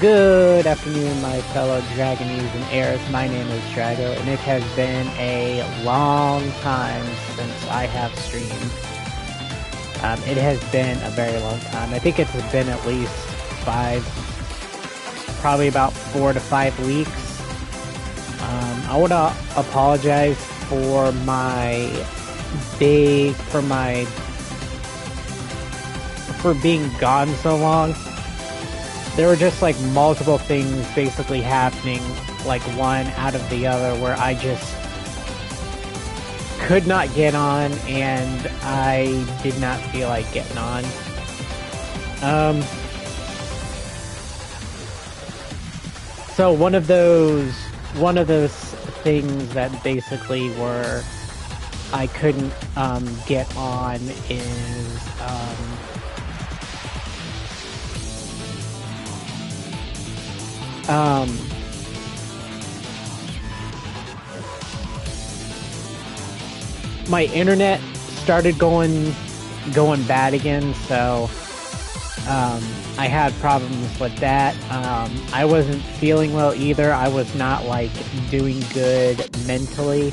Good afternoon, my fellow Dragonese and heirs. My name is Drago, and it has been a long time since I have streamed. It has been a very long time. I think it's been at least probably about 4 to 5 weeks. I want to apologize for for being gone so long. There were just like multiple things basically happening, like one out of the other, where I just could not get on, and I did not feel like getting on. So one of those things that basically were I couldn't get on is my internet started going bad again, so I had problems with that. I wasn't feeling well either. I was not like doing good mentally.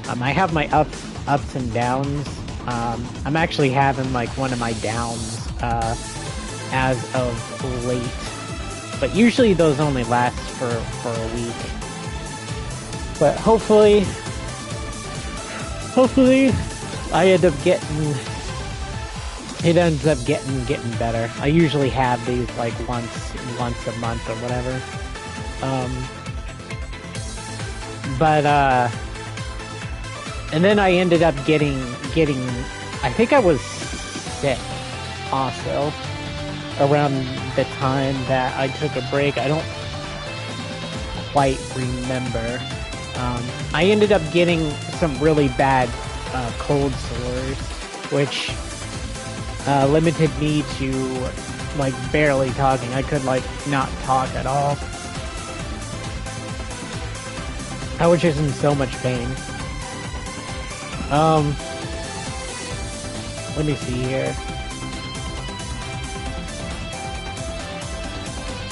I have my ups and downs. I'm actually having like one of my downs as of late. But usually those only last for a week. But hopefully it ends up getting better. I usually have these like once a month or whatever. And then I ended up getting I think I was sick also around the time that I took a break. I don't quite remember. I ended up getting some really bad cold sores, which limited me to like barely talking. I could like not talk at all. I was just in so much pain. Let me see here.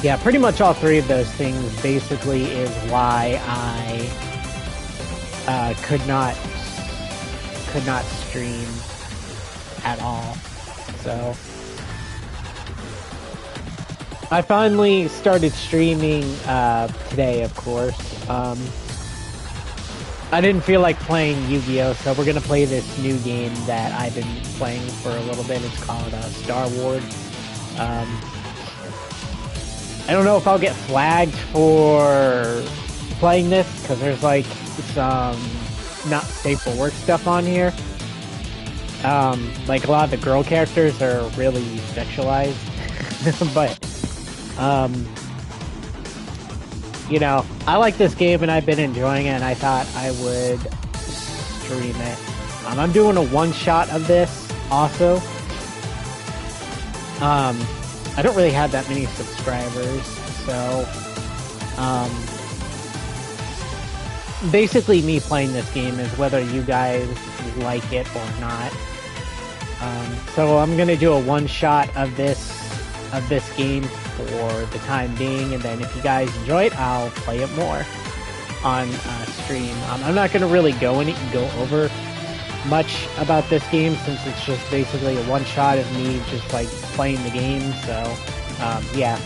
Yeah, pretty much all three of those things basically is why I could not stream at all. So I finally started streaming today, of course. I didn't feel like playing Yu-Gi-Oh, so we're gonna play this new game that I've been playing for a little bit. It's called Starward. I don't know if I'll get flagged for playing this, because there's like some not safe for work stuff on here. Like a lot of the girl characters are really sexualized. But, you know, I like this game and I've been enjoying it, and I thought I would stream it. I'm doing a one-shot of this also. I don't really have that many subscribers, so basically me playing this game is whether you guys like it or not. So I'm gonna do a one-shot of this game for the time being, and then if you guys enjoy it, I'll play it more on stream. I'm not gonna really go over much about this game, since it's just basically a one-shot of me just like playing the game. So yeah,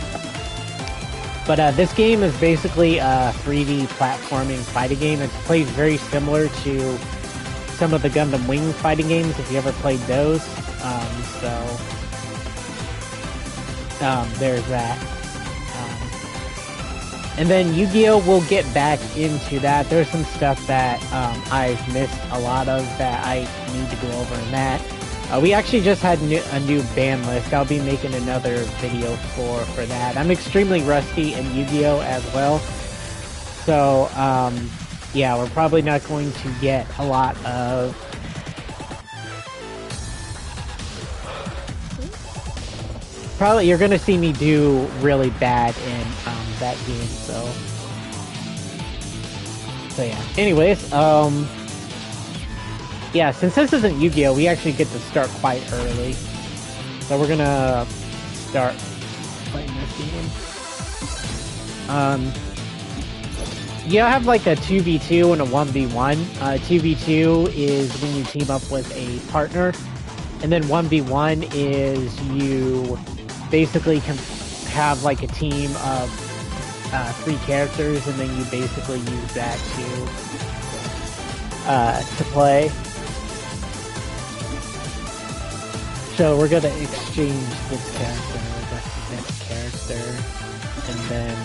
but this game is basically a 3D platforming fighting game. It plays very similar to some of the Gundam Wing fighting games, if you ever played those. There's that. And then Yu-Gi-Oh! We'll get back into that. There's some stuff that I've missed a lot of that I need to go over in that. We actually just had a new ban list. I'll be making another video for that. I'm extremely rusty in Yu-Gi-Oh! As well. So, yeah, we're probably not going to get a lot of... Probably you're going to see me do really bad in that game, so yeah. Anyways, yeah, since this isn't Yu-Gi-Oh, we actually get to start quite early. So we're gonna start playing this game. You have like a 2v2 and a 1v1. 2v2 is when you team up with a partner, and then 1v1 is you basically can have like a team of 3 characters, and then you basically use that to play. So we're gonna exchange this character with this character, and then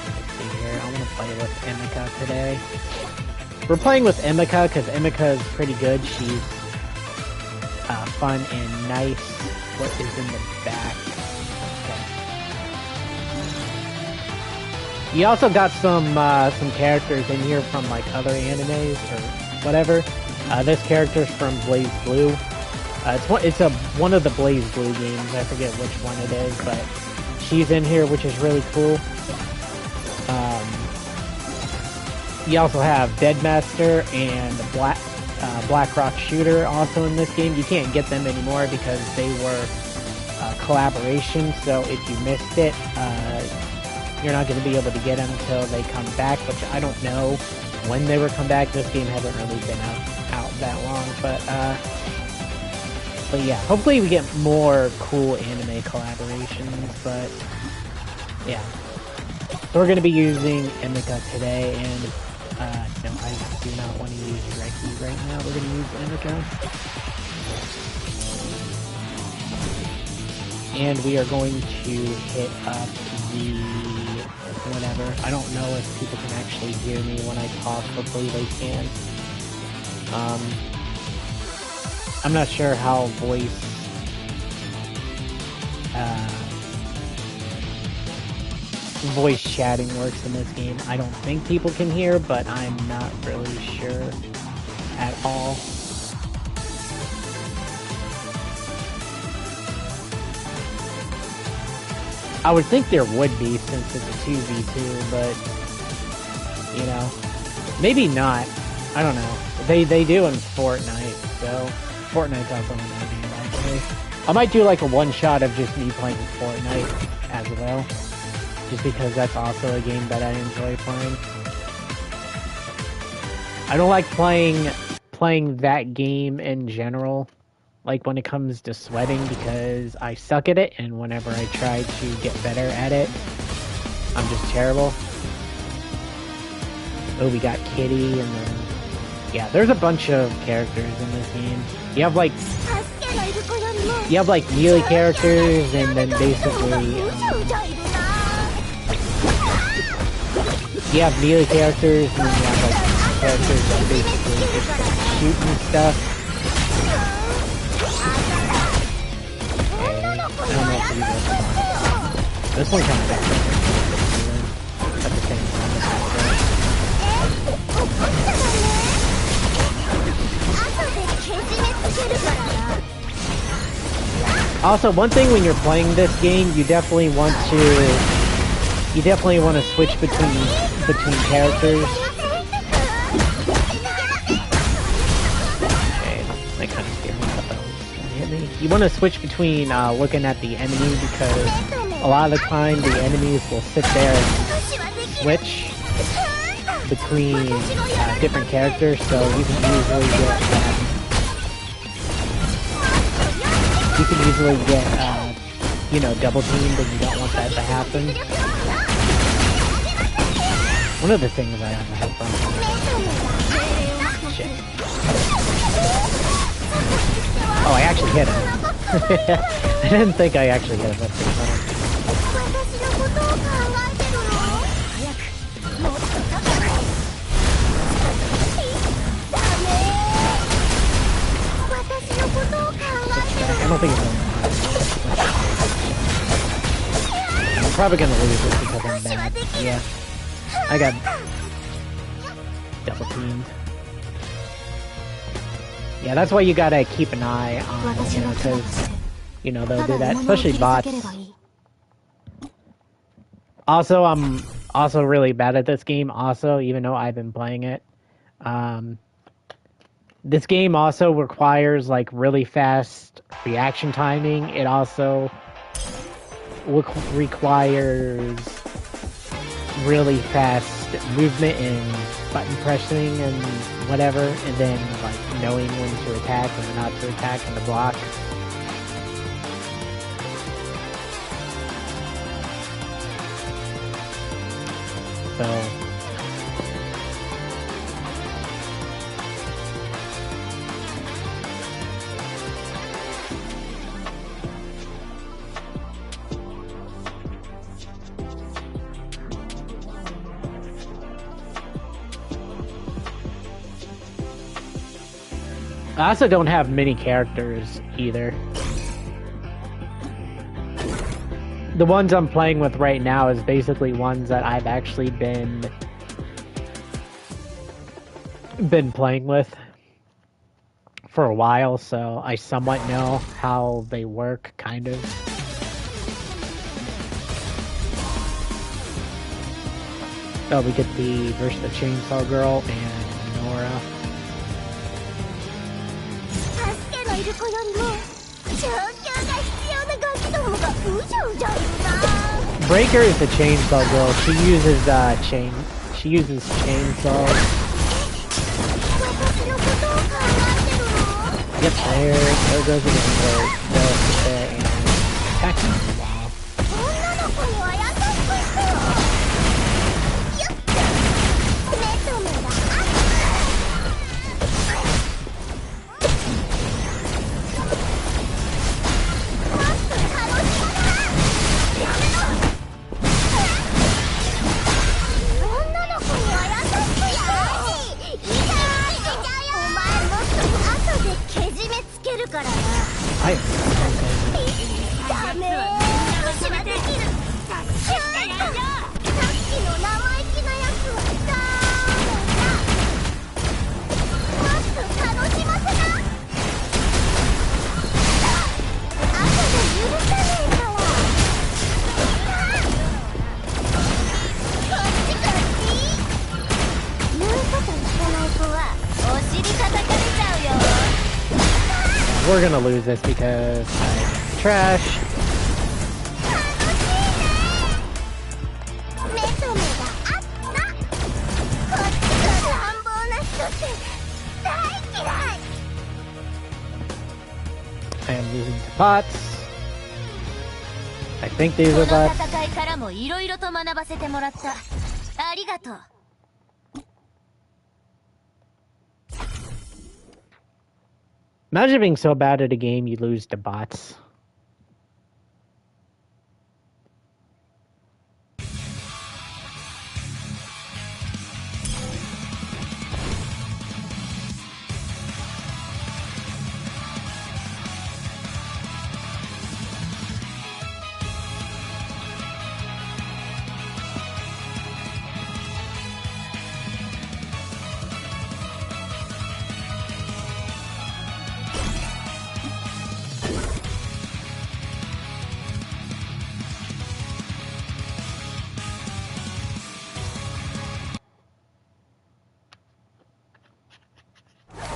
let's see here. I want to play with Emika today. We're playing with Emika because Emika is pretty good. She's fun and nice. What is in the back? Okay. You also got some characters in here from like other animes or whatever. This character's from Blaze Blue. It's one of the Blaze Blue games. I forget which one it is, but she's in here, which is really cool. You also have Deadmaster and Blackrock Shooter also in this game. You can't get them anymore because they were collaborations. So if you missed it, you're not going to be able to get them until they come back. Which I don't know when they will come back. This game hasn't really been out that long, but yeah, hopefully we get more cool anime collaborations, but yeah. So we're going to be using Emika today, and no, I do not want to use Reki right now. We're going to use Emika. And we are going to hit up the whatever. I don't know if people can actually hear me when I talk. Hopefully they can. I'm not sure how voice chatting works in this game. I don't think people can hear, but I'm not really sure at all. I would think there would be since it's a 2v2, but you know, maybe not. I don't know. They do in Fortnite, so Fortnite's also another game actually. I might do like a one-shot of just me playing Fortnite as well, just because that's also a game that I enjoy playing. I don't like playing that game in general, like when it comes to sweating, because I suck at it, and whenever I try to get better at it, I'm just terrible. Oh, we got Kitty, and then yeah, there's a bunch of characters in this game. You have like melee characters, and then basically you have melee characters, and then you have like characters that basically just shoot and stuff. Okay, I don't know if you guys want. This one kind of bad at the same time. Also, one thing when you're playing this game, you definitely want to switch between characters. Okay, that kind of scared me. I thought that was gonna hit me. You want to switch between looking at the enemy, because a lot of the time the enemies will sit there and switch between different characters, so you can usually get you know, double teamed, and you don't want that to happen. One of the things I have to help from. Shit. Oh, I actually hit him. I didn't think I actually hit him. That's pretty funny. I don't think it's I'm probably gonna lose this because I'm bad. Yeah. I got double teamed. Yeah, that's why you gotta keep an eye on, you know, because, you know, they'll do that, especially bots. Also, I'm also really bad at this game, also, even though I've been playing it. This game also requires, like, really fast reaction timing. It also requires really fast movement and button pressing and whatever, and then like knowing when to attack and not to attack and to block. So I also don't have many characters either. The ones I'm playing with right now is basically ones that I've actually been playing with for a while, so I somewhat know how they work, kind of. Oh, we get the version of Chainsaw Girl and Nora. Breaker is the chainsaw girl. She uses chainsaws. Yep, there goes again. They'll sit there and attack them for a while. We're gonna lose this because I'm trash. I am losing to bots. I think these are bots. Imagine being so bad at a game you lose to bots.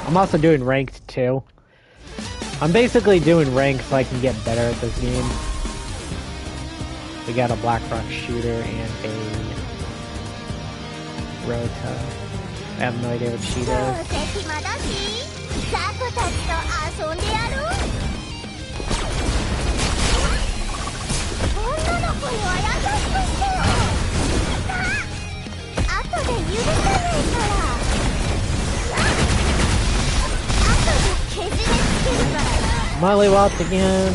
I'm also doing ranked too. I'm basically doing ranked so I can get better at this game. We got a Black Rock shooter and a Rota. I have no idea what she does. Molly Waltz again.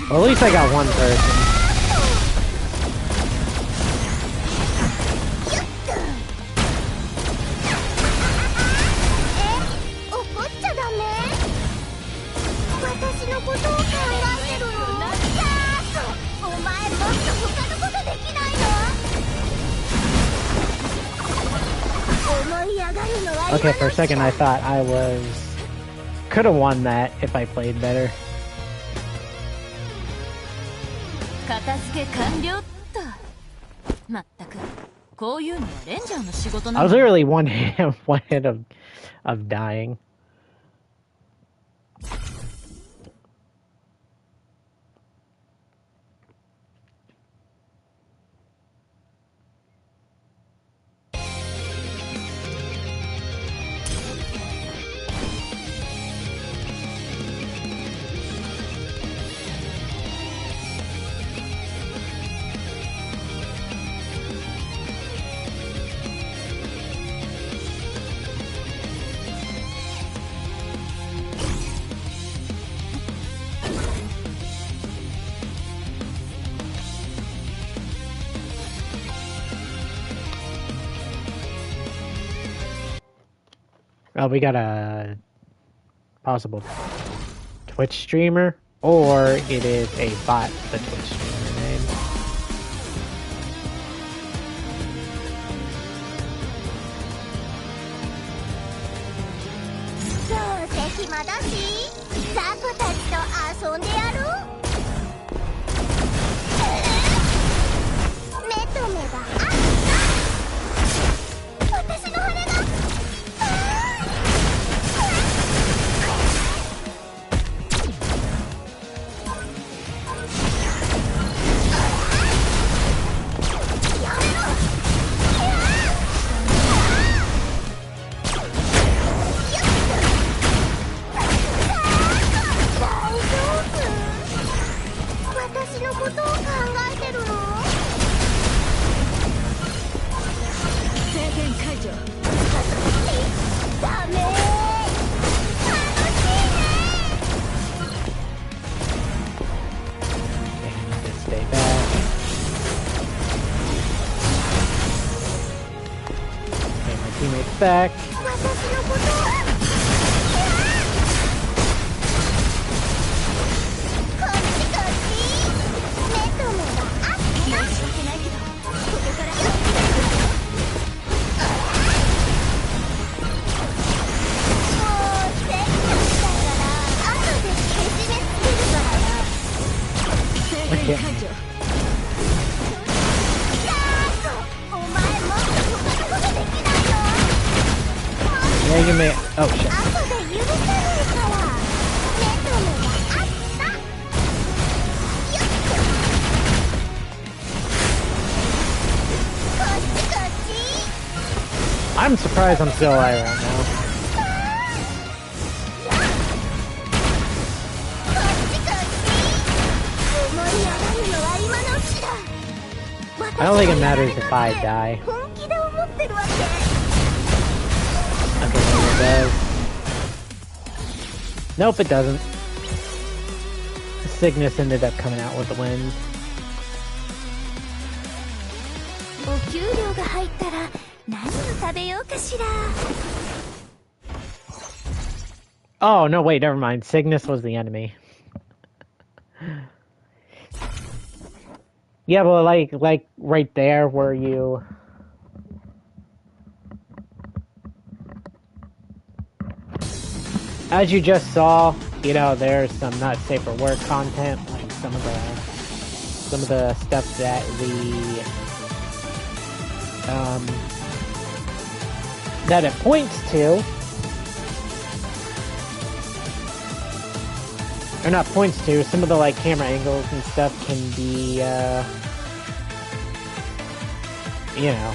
Well, at least I got one person. Okay, for a second I thought I could have won that if I played better. I was literally one hit of dying. Well, we got a possible Twitch streamer, or it is a bot, the Twitch streamer name. Back. Yeah, you may. Oh shit. I'm surprised I'm still alive right now. I don't think it matters if I die. Okay, maybe it does. Nope, it doesn't. Cygnus ended up coming out with the win. Oh, no, wait, never mind. Cygnus was the enemy. Yeah, well, like right there where you... As you just saw, you know, there's some not safe for work content, like some of the stuff that that it points to, or not points to, some of the like camera angles and stuff can be, you know.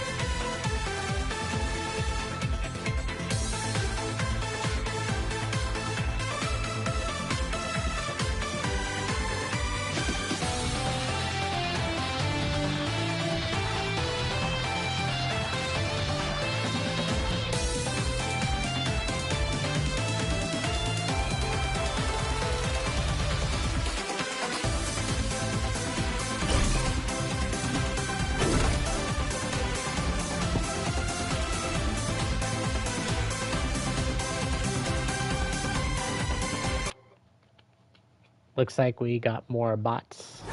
Looks like we got more bots.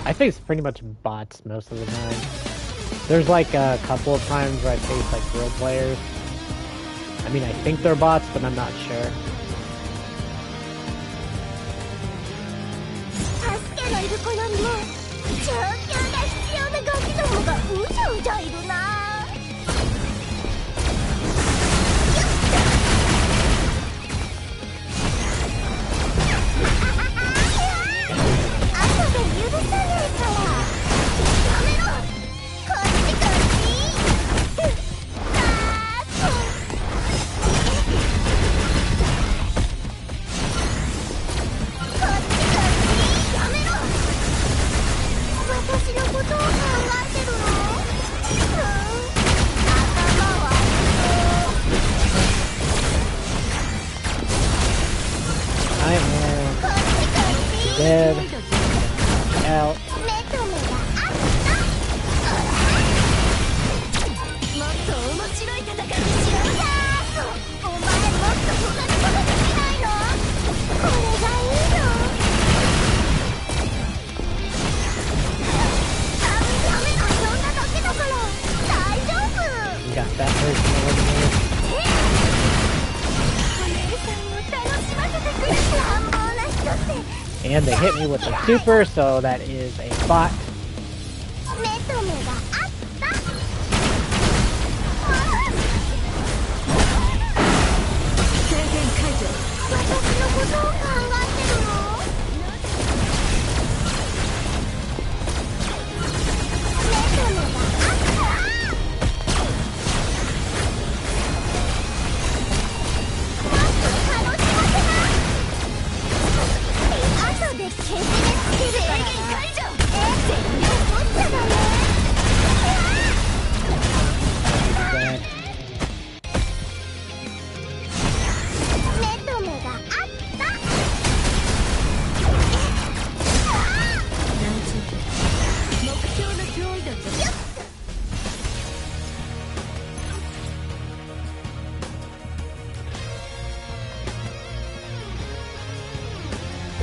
I face pretty much bots most of the time. There's like a couple of times where I face like real players. I mean, I think they're bots, but I'm not sure. Dead. Out. Got that person eliminated. And they hit me with the super, so that is a bot.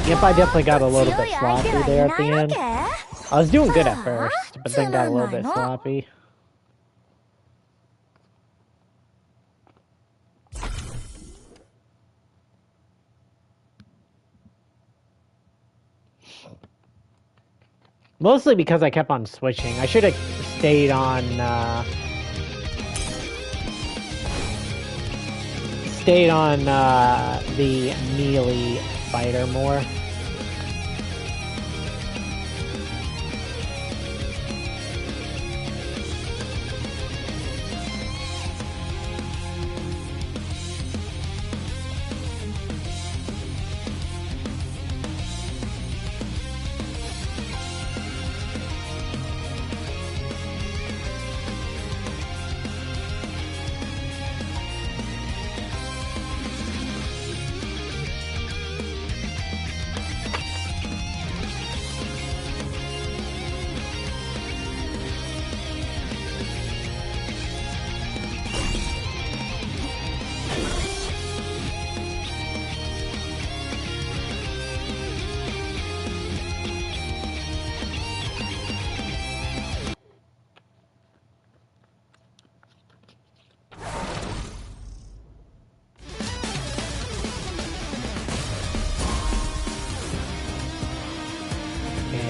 Yep, I definitely got a little bit sloppy there at the end. I was doing good at first, but then got a little bit sloppy. Mostly because I kept on switching. I should have stayed on the melee fighter more.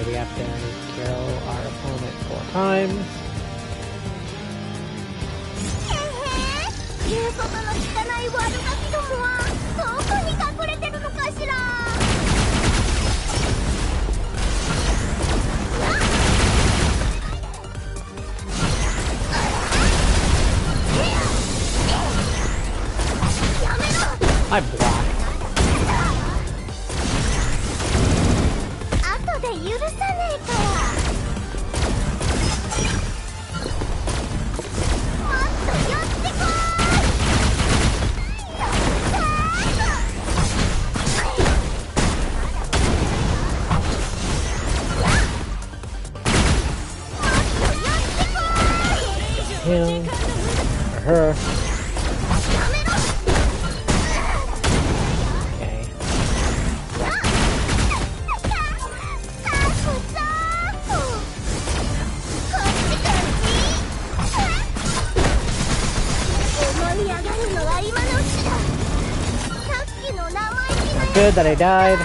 We have to kill our opponent 4 times. I blocked. Him or her. Okay. good that I died.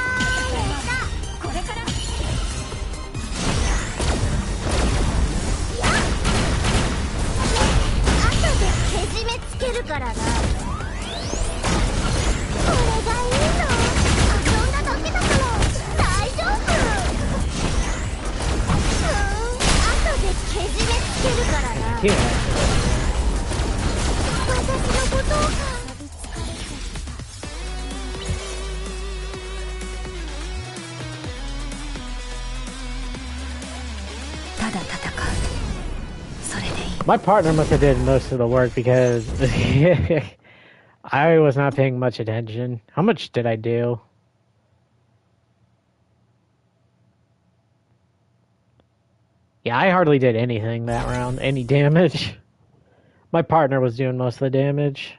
My partner must have did most of the work because I was not paying much attention. How much did I do? Yeah, I hardly did anything that round. Any damage. My partner was doing most of the damage.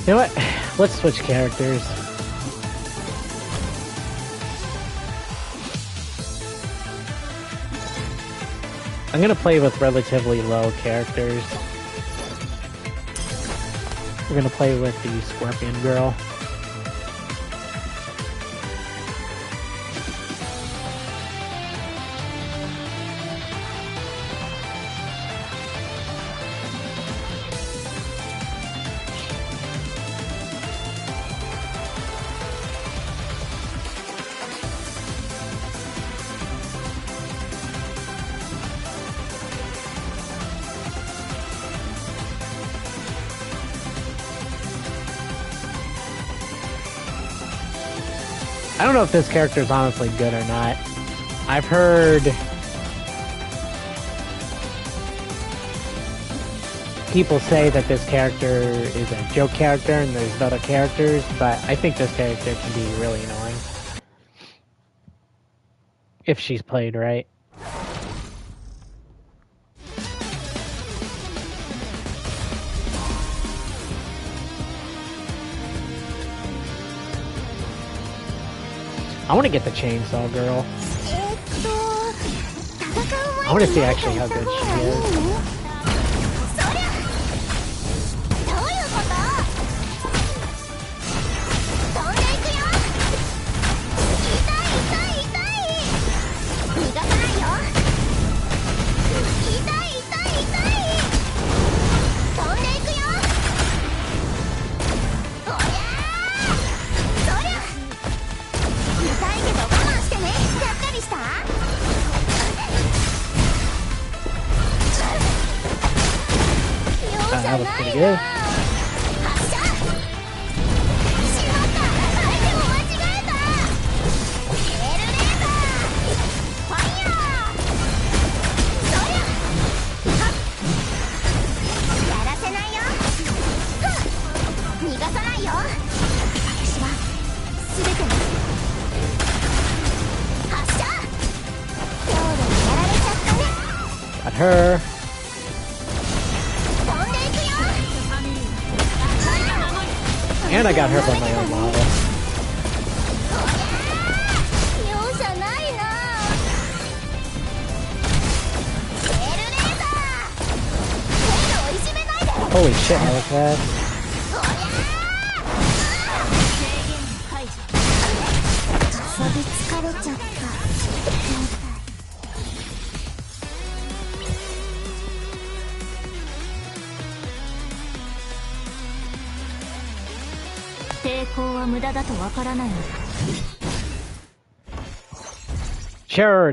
You know what? Let's switch characters. I'm gonna play with relatively low characters. We're gonna play with the Scorpion Girl. I don't know if this character is honestly good or not. I've heard people say that this character is a joke character and there's other characters, but I think this character can be really annoying. If she's played right. I want to get the Chainsaw Girl. I want to see actually how good she is. That was pretty good. Got her. And I got her by my own model. Holy shit, that was fast.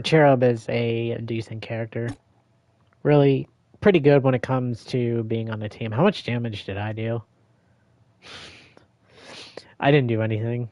Cherub is a decent character. Really pretty good when it comes to being on the team. How much damage did I do? I didn't do anything.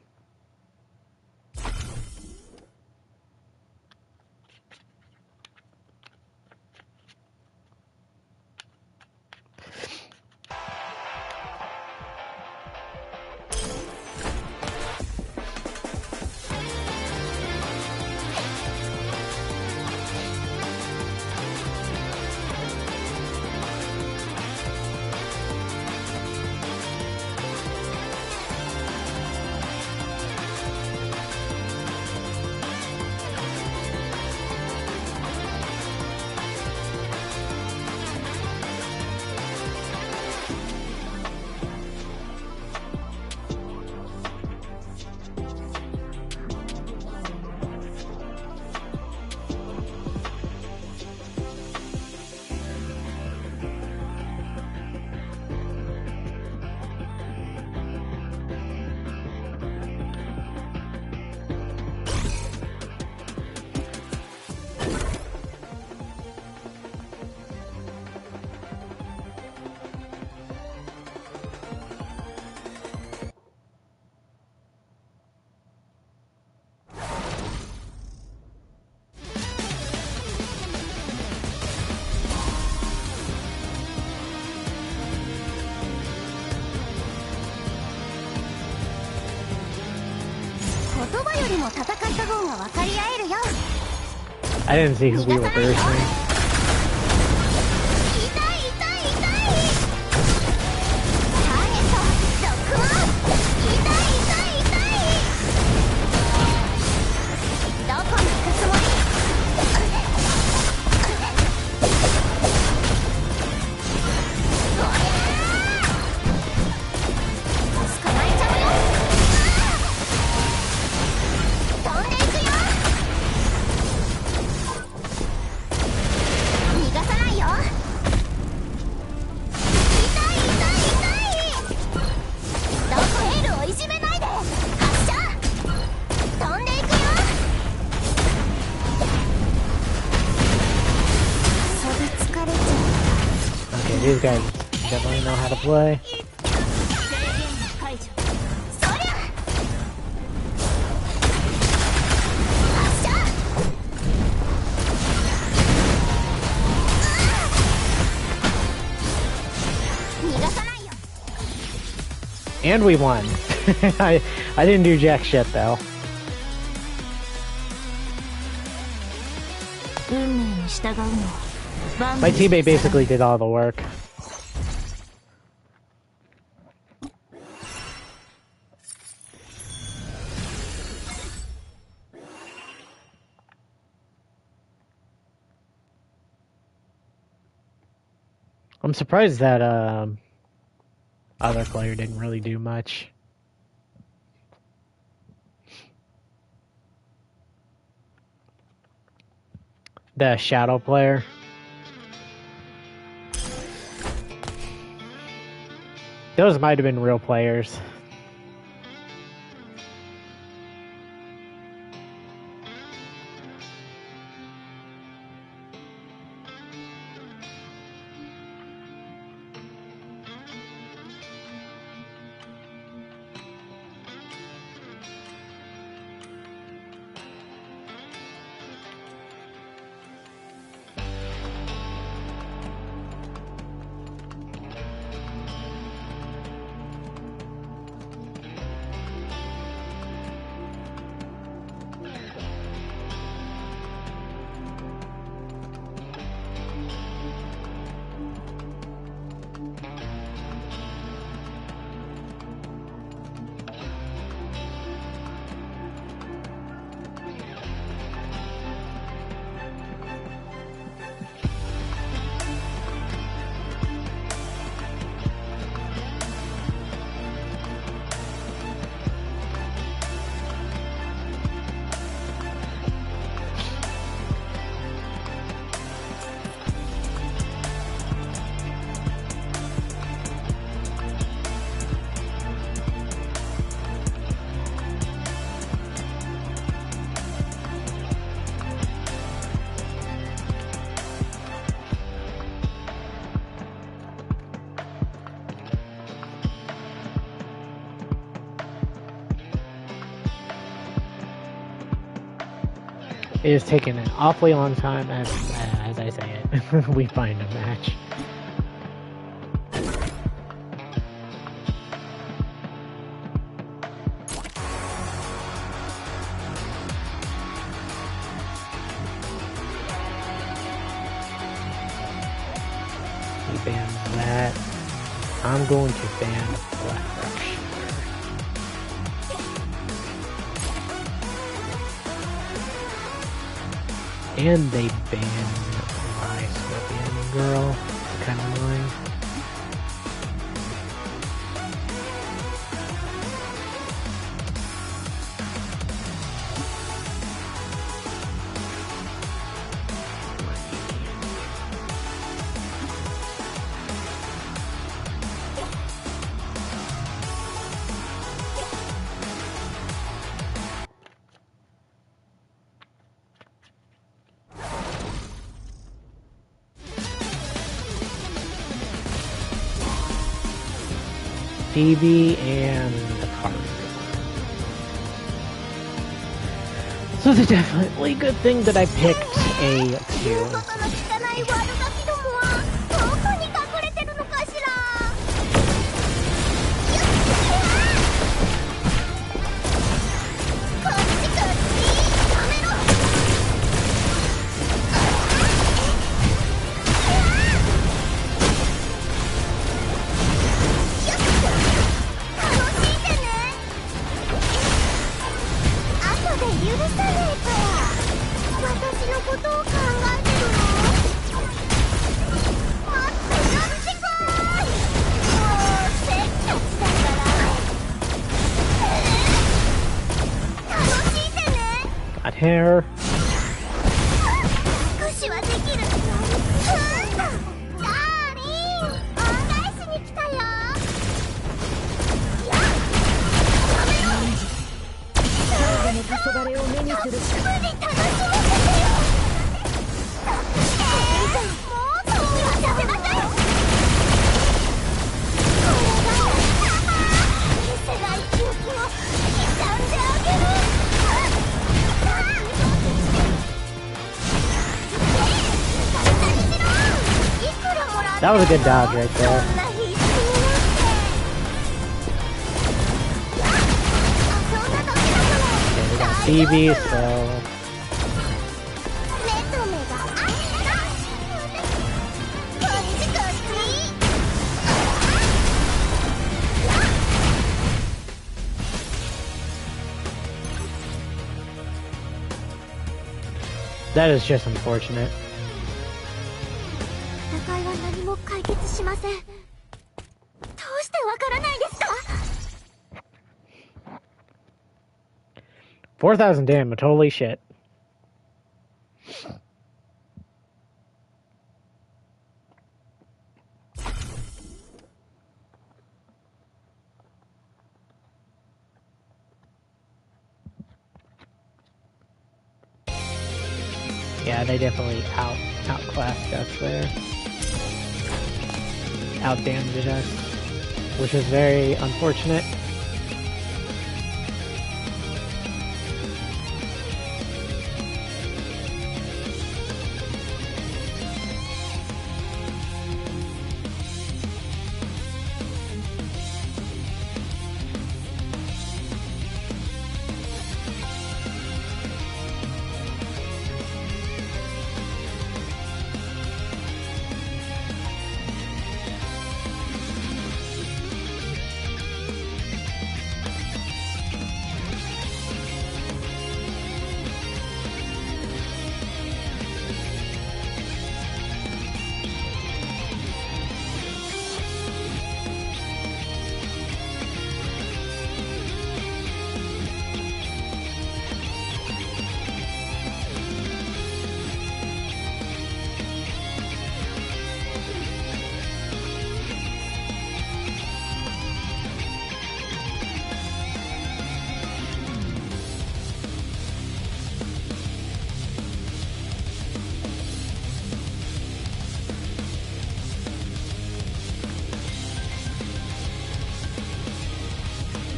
I didn't see who we were bursting. These guys definitely know how to play. And we won. I didn't do jack shit though. My teammate basically did all the work. I'm surprised that other player didn't really do much. The shadow player. Those might have been real players. It has taken an awfully long time, as I say it, we find a match. He bans that. I'm going to ban Black Rush. And they banned my Scorpion Girl. It's kind of annoying. Phoebe and the card. So it's definitely a good thing that I picked a 2. hair. That was a good dodge right there. Okay, we got Phoebe, so... That is just unfortunate. 戦いは何も解決しません。どうしてわからないですか? 4,000 damage, holy shit. Yeah, they definitely outclassed us there. Outdamaged us, which is very unfortunate.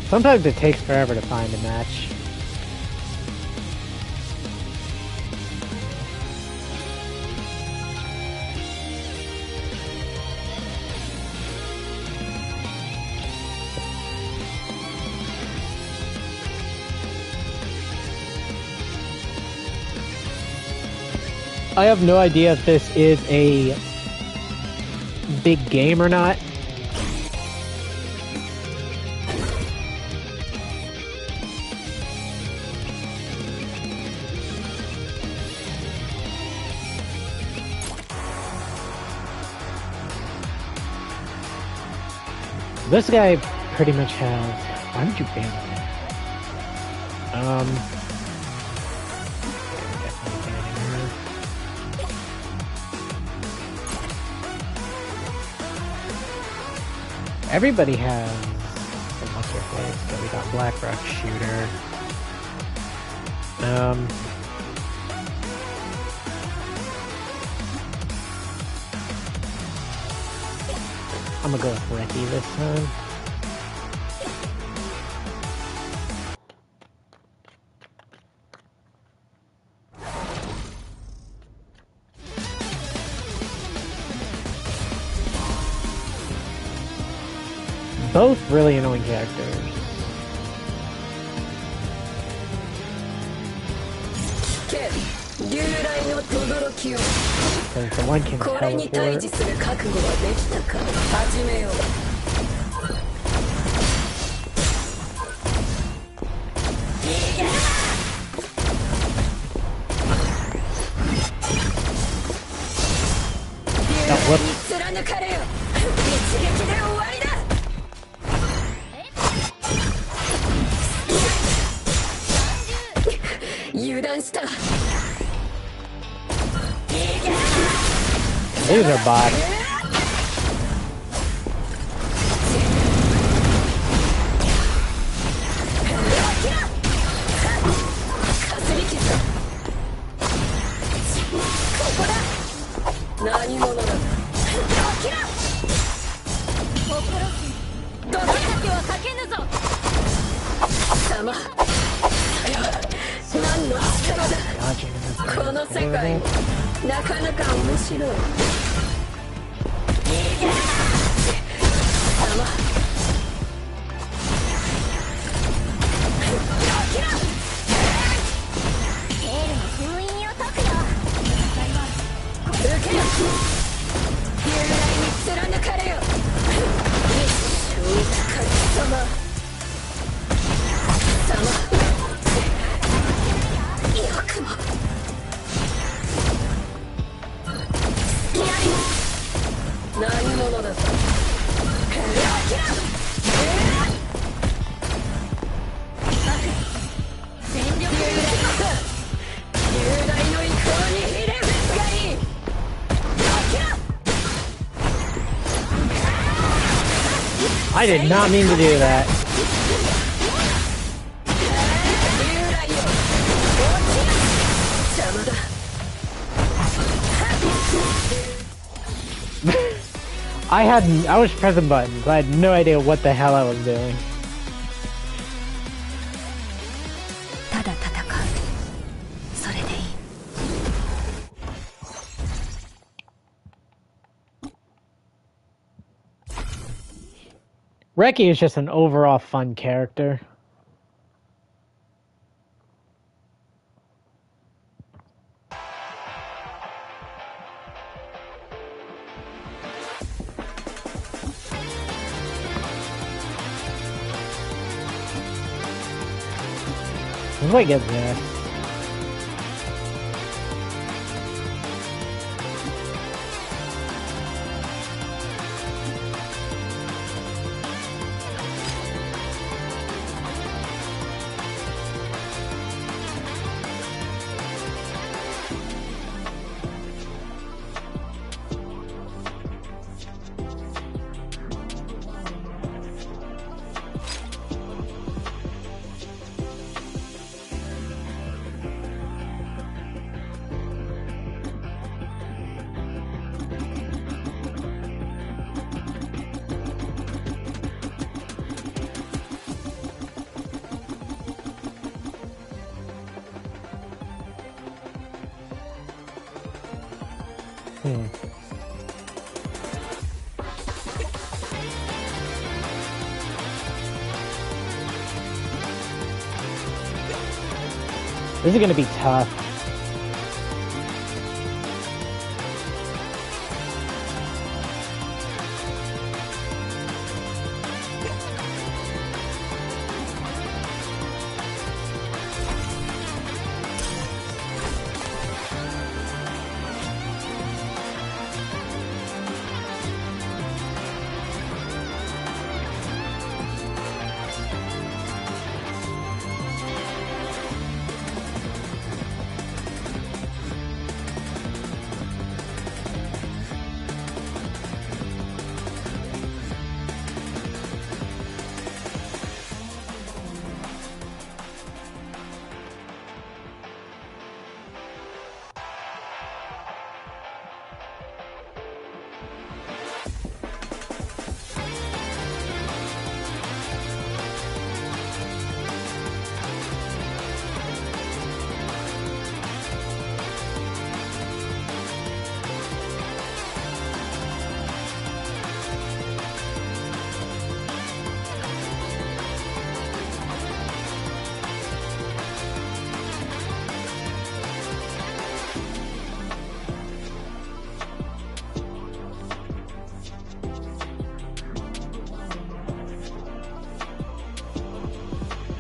Sometimes it takes forever to find a match. I have no idea if this is a big game or not. This guy pretty much has... Why would you ban him? Everybody has some what's her face, so we got Black Rock Shooter. I'm gonna go with Ricky this time. Both really annoying characters. Because the one can teleport. Oh, whoops. These are bots. I did not mean to do that. I was pressing buttons. I had no idea what the hell I was doing. Reki is just an overall fun character. Let's wait, get this. This is gonna be tough.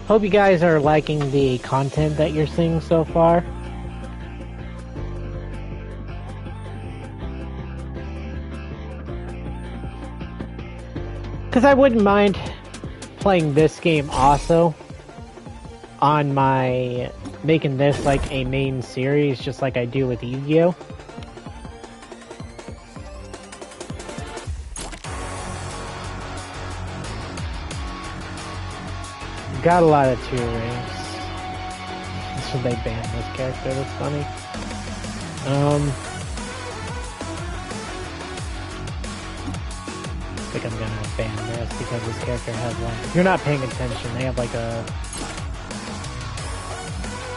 Hope you guys are liking the content that you're seeing so far. Because I wouldn't mind playing this game also. on my making this like a main series, just like I do with Yu-Gi-Oh. Got a lot of 2 ranks. So they banned this character, that's funny. I think I'm gonna ban this because this character has like, if you're not paying attention, they have like a,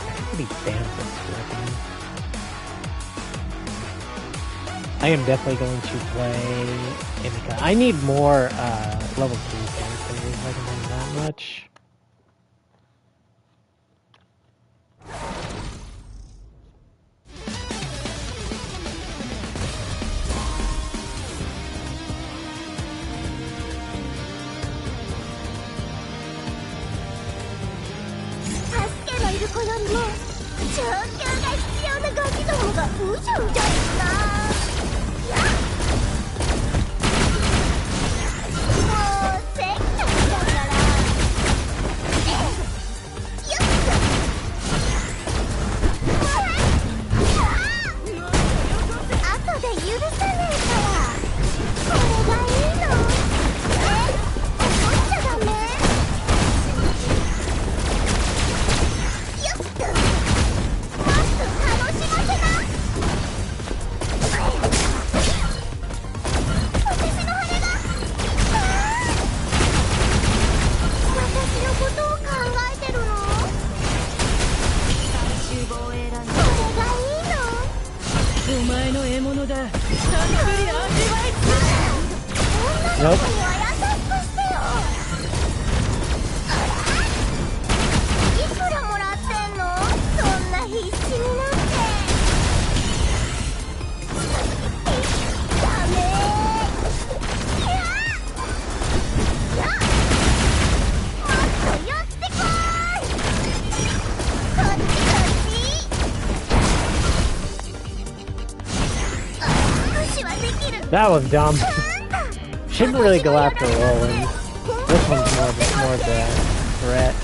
I think he bans this weapon. I am definitely going to play Imika. I need more level 2 characters, I can think that much. Nope. That was dumb. Shouldn't really go after Roland. This one's more of the threat.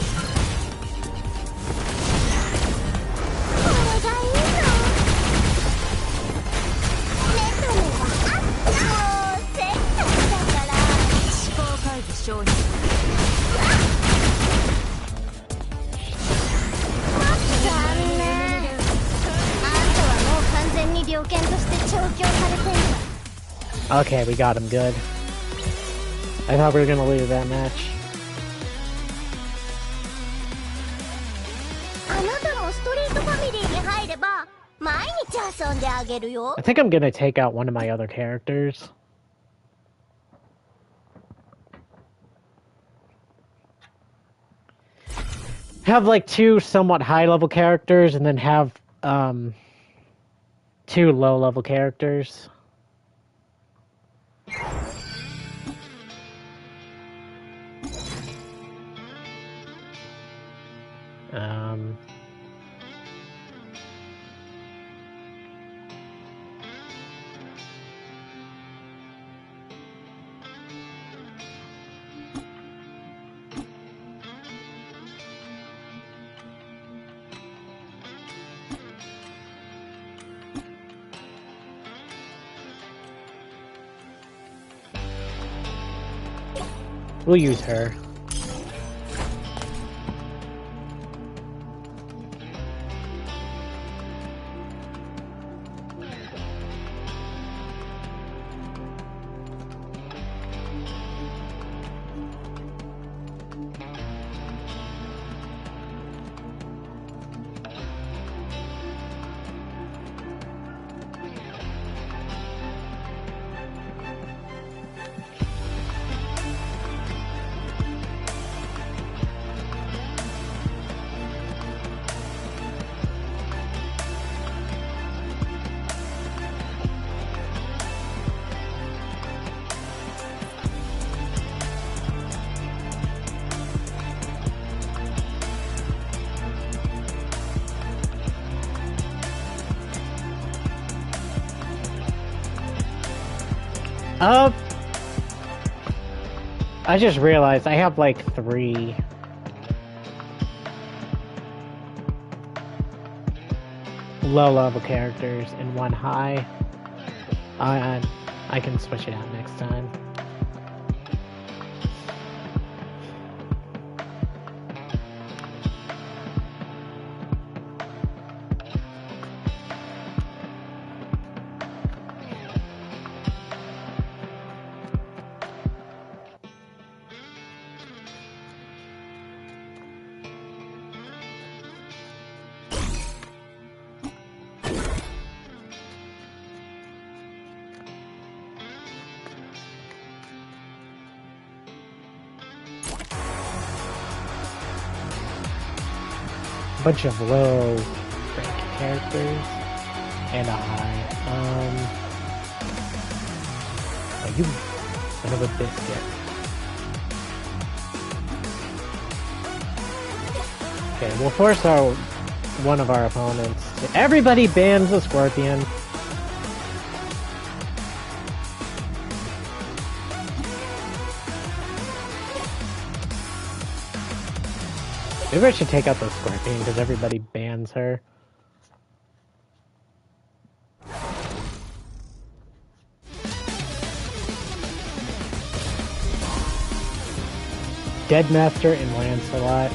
Okay, we got him good. I thought we were gonna lose that match. I think I'm gonna take out one of my other characters. Have like 2 somewhat high-level characters and then have 2 low-level characters. We'll use her. I just realized I have like 3 low level characters and one high. I can switch it out next time. Bunch of low rank characters and a high. Oh, you son of a biscuit. Okay, we'll force one of our opponents to. Everybody bans the Scorpion. Maybe I should take out the Scorpion because everybody bans her. Deadmaster and Lancelot.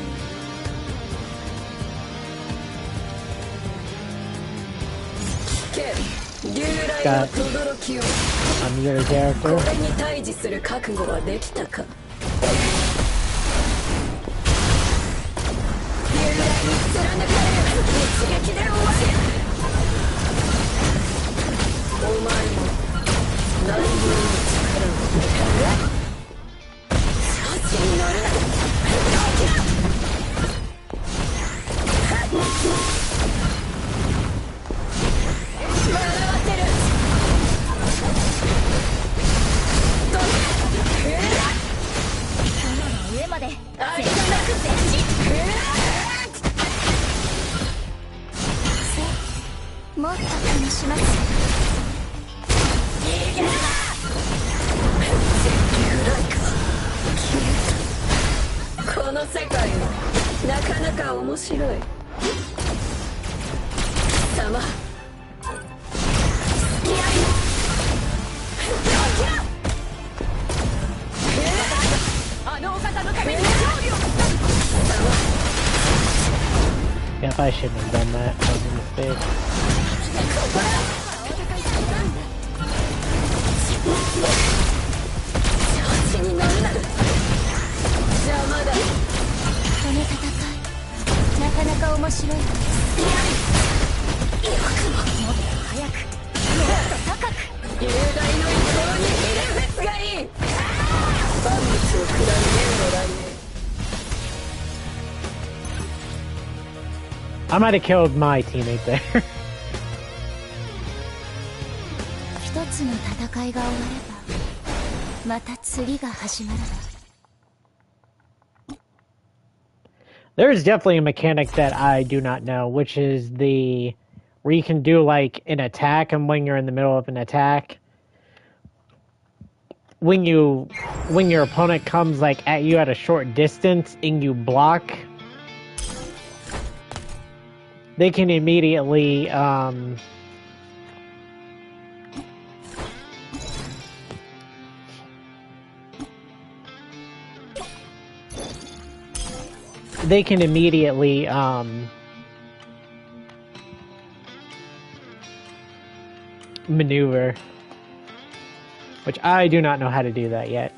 Got a meter character. Yeah, I shouldn't have done that. That was a mistake. I might have killed my teammate there. There's definitely a mechanic that I do not know, which is where you can do like an attack, and when you're in the middle of an attack, when your opponent comes like at you at a short distance and you block, they can immediately maneuver, which I do not know how to do that yet.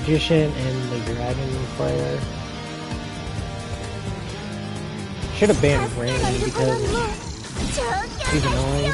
Magician and the Dragon Player. Should have banned Rain because she's annoying.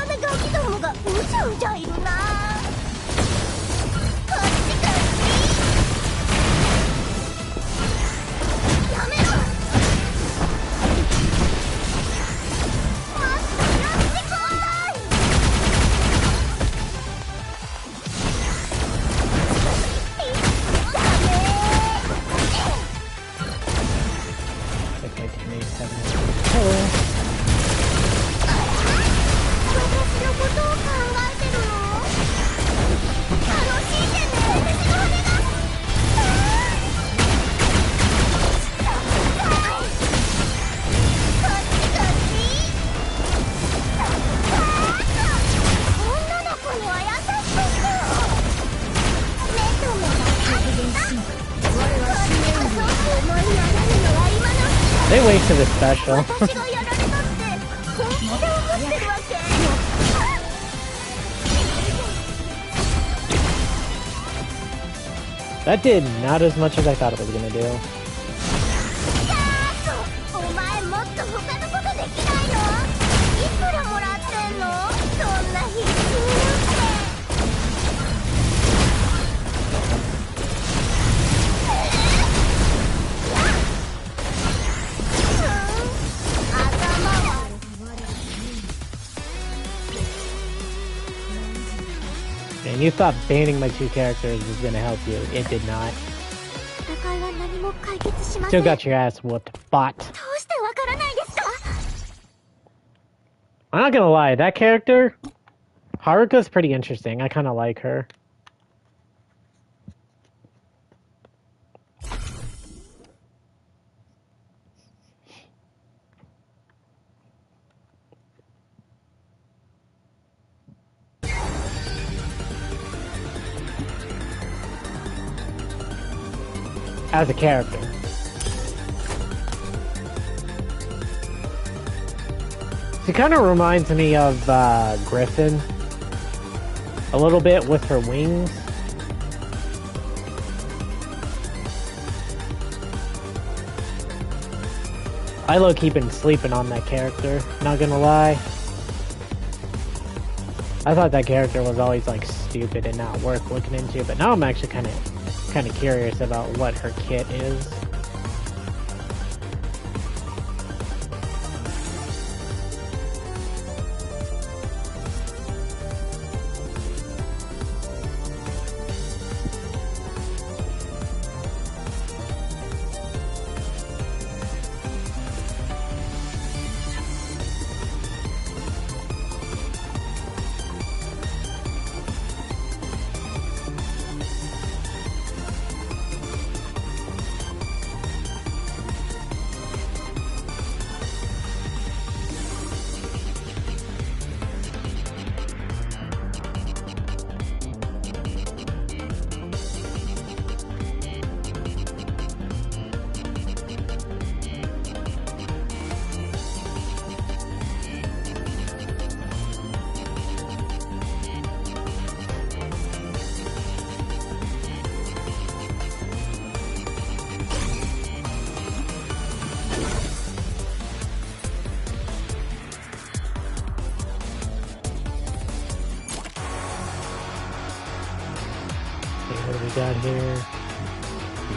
They wasted a special. That did not as much as I thought it was gonna do. And you thought banning my two characters was gonna help you. It did not. Still got your ass whooped, bot. I'm not gonna lie, that character, Haruka's pretty interesting. I kinda like her. As a character. She kind of reminds me of Griffin. A little bit with her wings. I low-key been sleeping on that character, not gonna lie. I thought that character was always like stupid and not worth looking into, but now I'm actually kind of curious about what her kit is. What do we got here?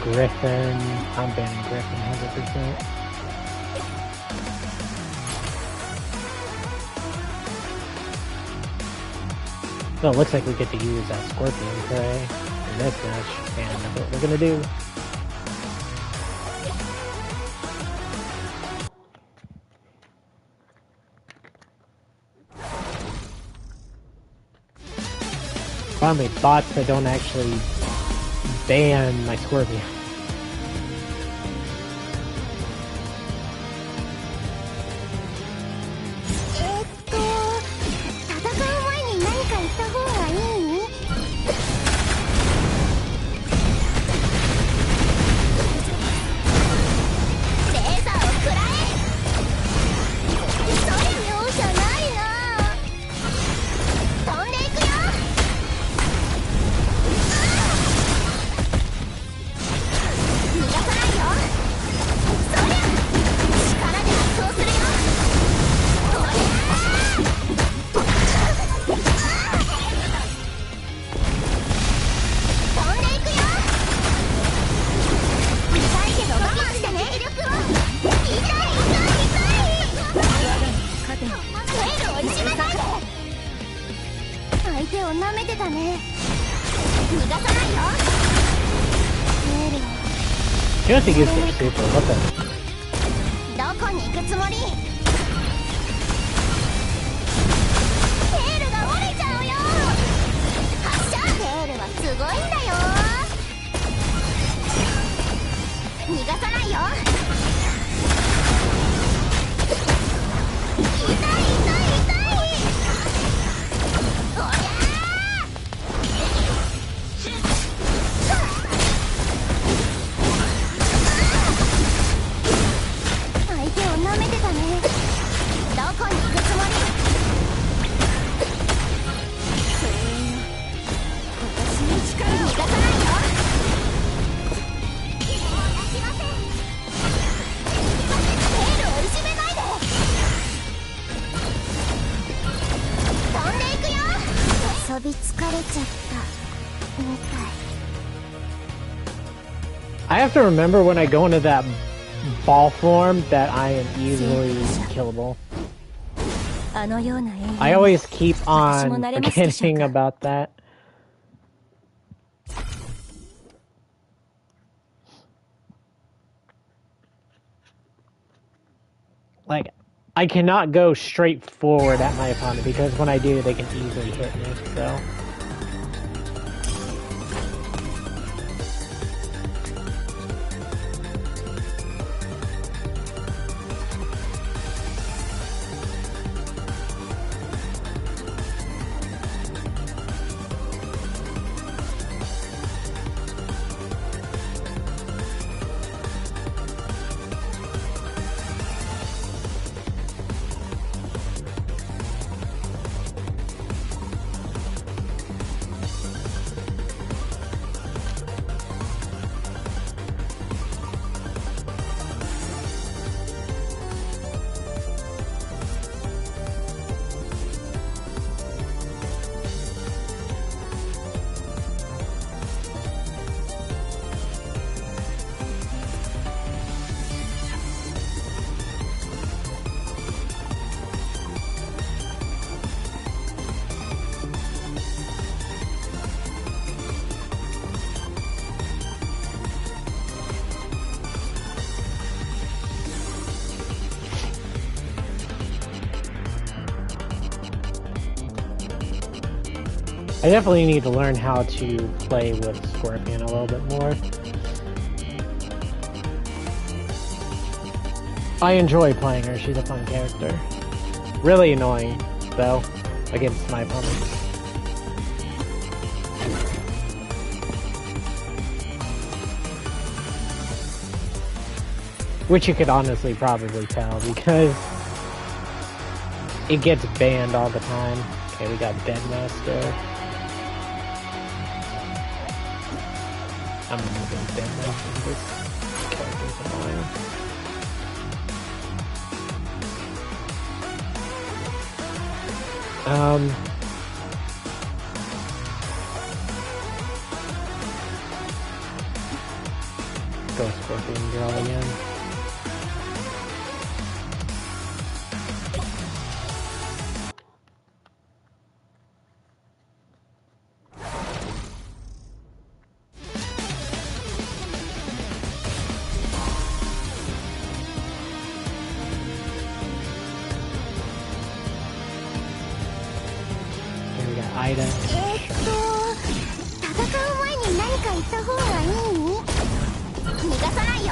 Griffin. I'm banning Griffin 100%. So it looks like we get to use Scorpion Prey in this match, and that's what we're gonna do. Finally, bots that don't actually ban my Scorpion. You have to use their super. What the? どこに行くつもり？テールが折れちゃうよ。発射。テールはすごいんだよ。逃がさないよ。痛い痛い痛い。おりゃ相手を舐めてたね。どこに行くつもり？私の力を逃がさないよ。テールをいじめないで。飛んでいくよ。遊び疲れちゃったみたい。I have to remember when I go into that ball form that I am easily killable. I always keep on forgetting about that. Like, I cannot go straight forward at my opponent because when I do, they can easily hit me, so... I definitely need to learn how to play with Scorpion a little bit more. I enjoy playing her, she's a fun character. Really annoying, though, against my opponents. Which you could honestly probably tell, because it gets banned all the time. Okay, we got Deadmaster. I'm gonna move Deadmaster. This character's annoying. Go Scorpion Girl again. Ida. 戦う前に何か言った方がいい？逃がさないよ。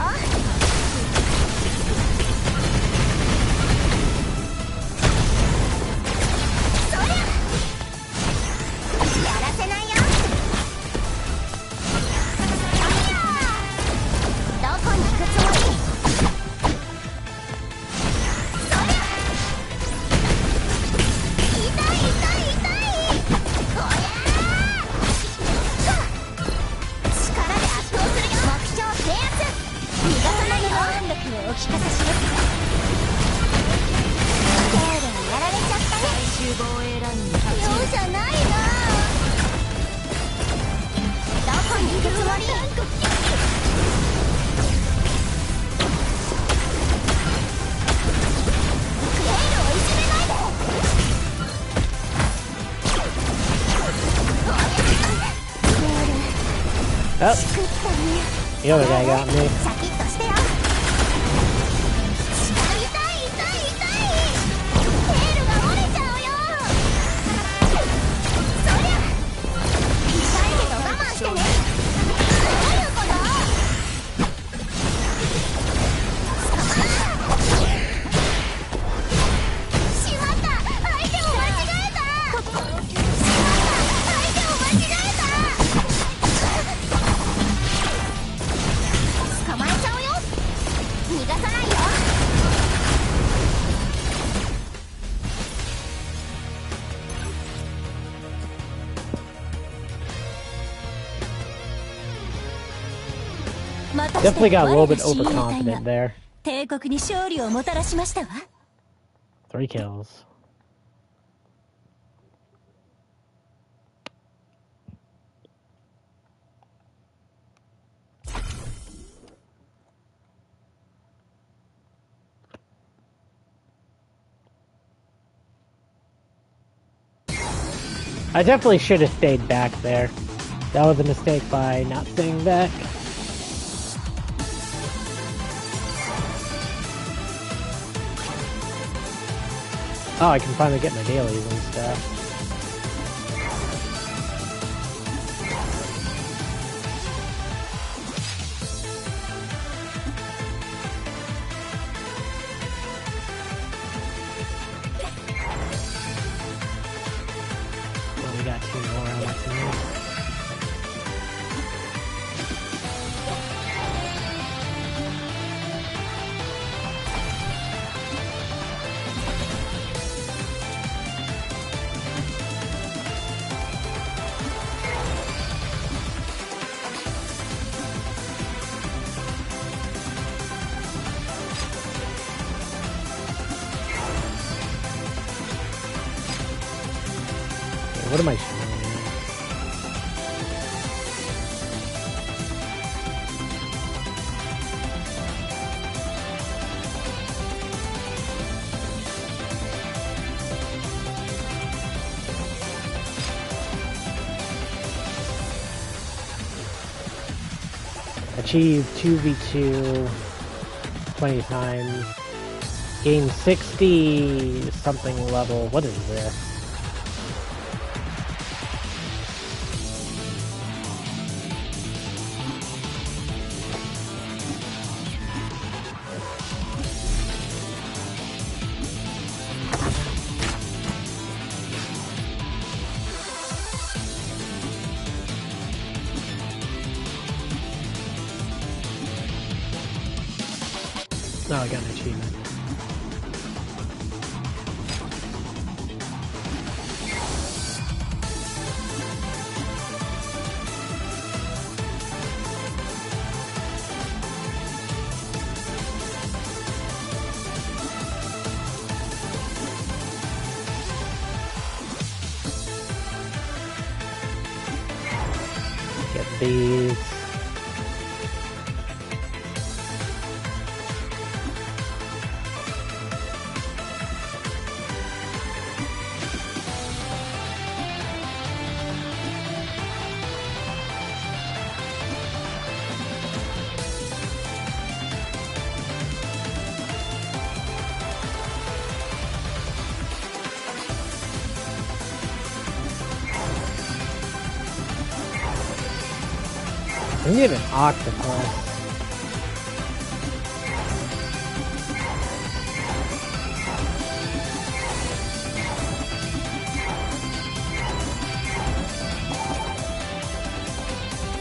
そりゃやらせないよ。どこに行くつもり？そりゃ痛い痛い痛い。お聞かせしますか。テールにやられちゃったね。最終防衛ラインに立ち容赦ないな。どこに行くつもり？テールをいじめないで。Oh, the other guy got me. Definitely got a little bit overconfident there. 帝国に勝利をもたらしましたわ。 3 kills. I definitely should have stayed back there. That was a mistake by not staying back. Oh, I can finally get my dailies and stuff. Well, we got 2 more on that tonight. What am I showing? Achieve 2v2 20 times. Gain 60 something level. What is this? No, I got an achievement. Get these. I need an octopus.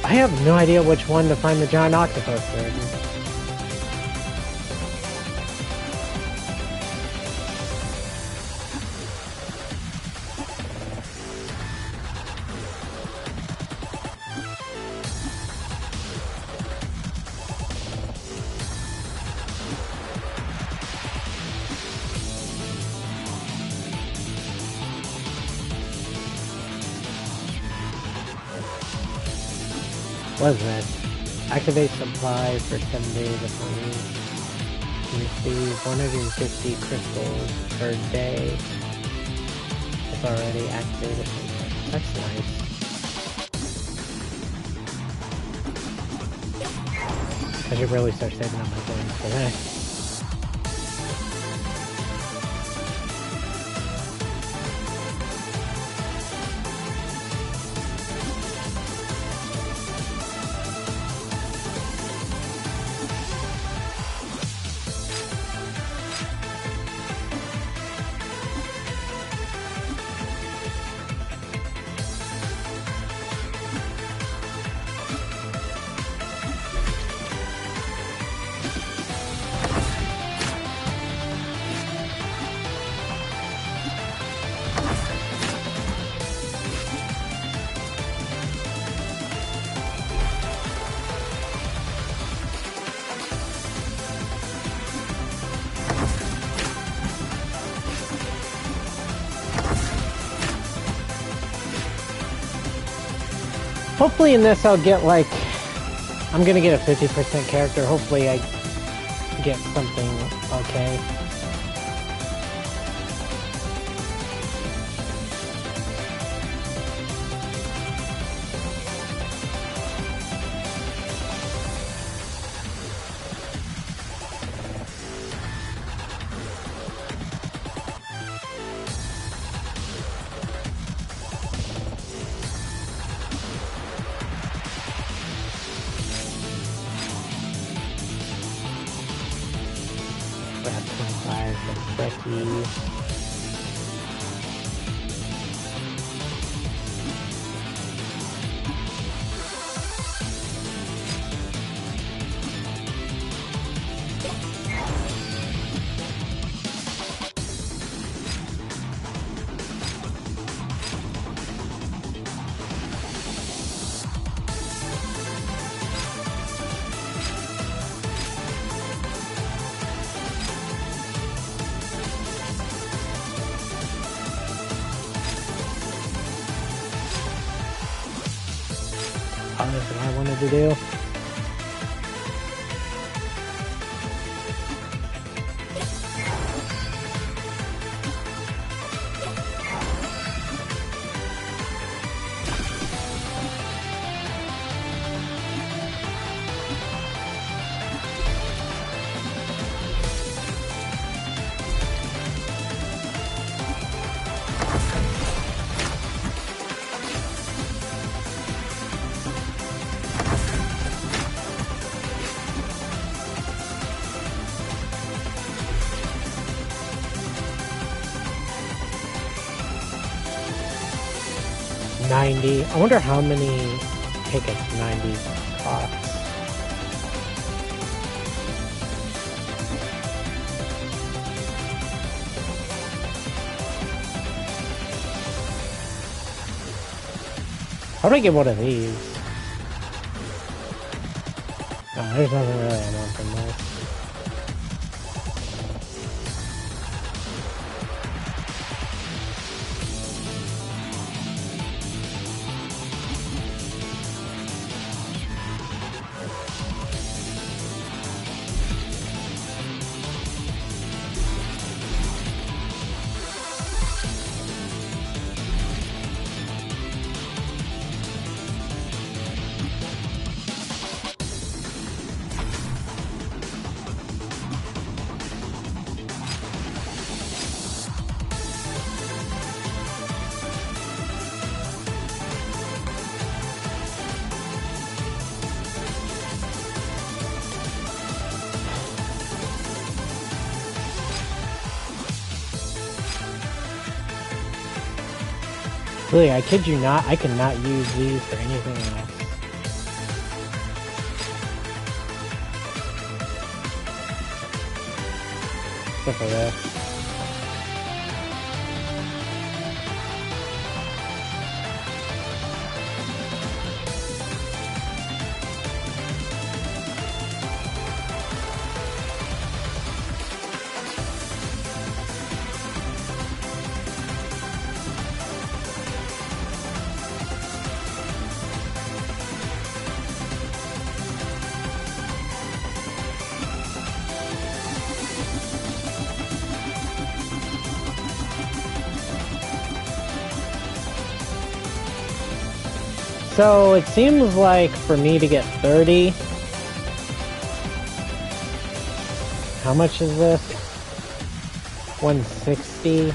I have no idea which one to find the giant octopus in. What is this? Activate supply for 7 days upon use. Receive 150 crystals per day. It's already activated. That's nice. I should really start saving up my coins for that. Hopefully in this I'll get like, I'm gonna get a 50% character. Hopefully I get something okay. Grab 25 for Becky. Oh, that's what I wanted to do. $90. I wonder how many tickets 90 costs. How do I get one of these? Oh, there's nothing really I want from this. Really, I kid you not, I cannot use these for anything else. Except for this. So it seems like for me to get 30, how much is this? 160.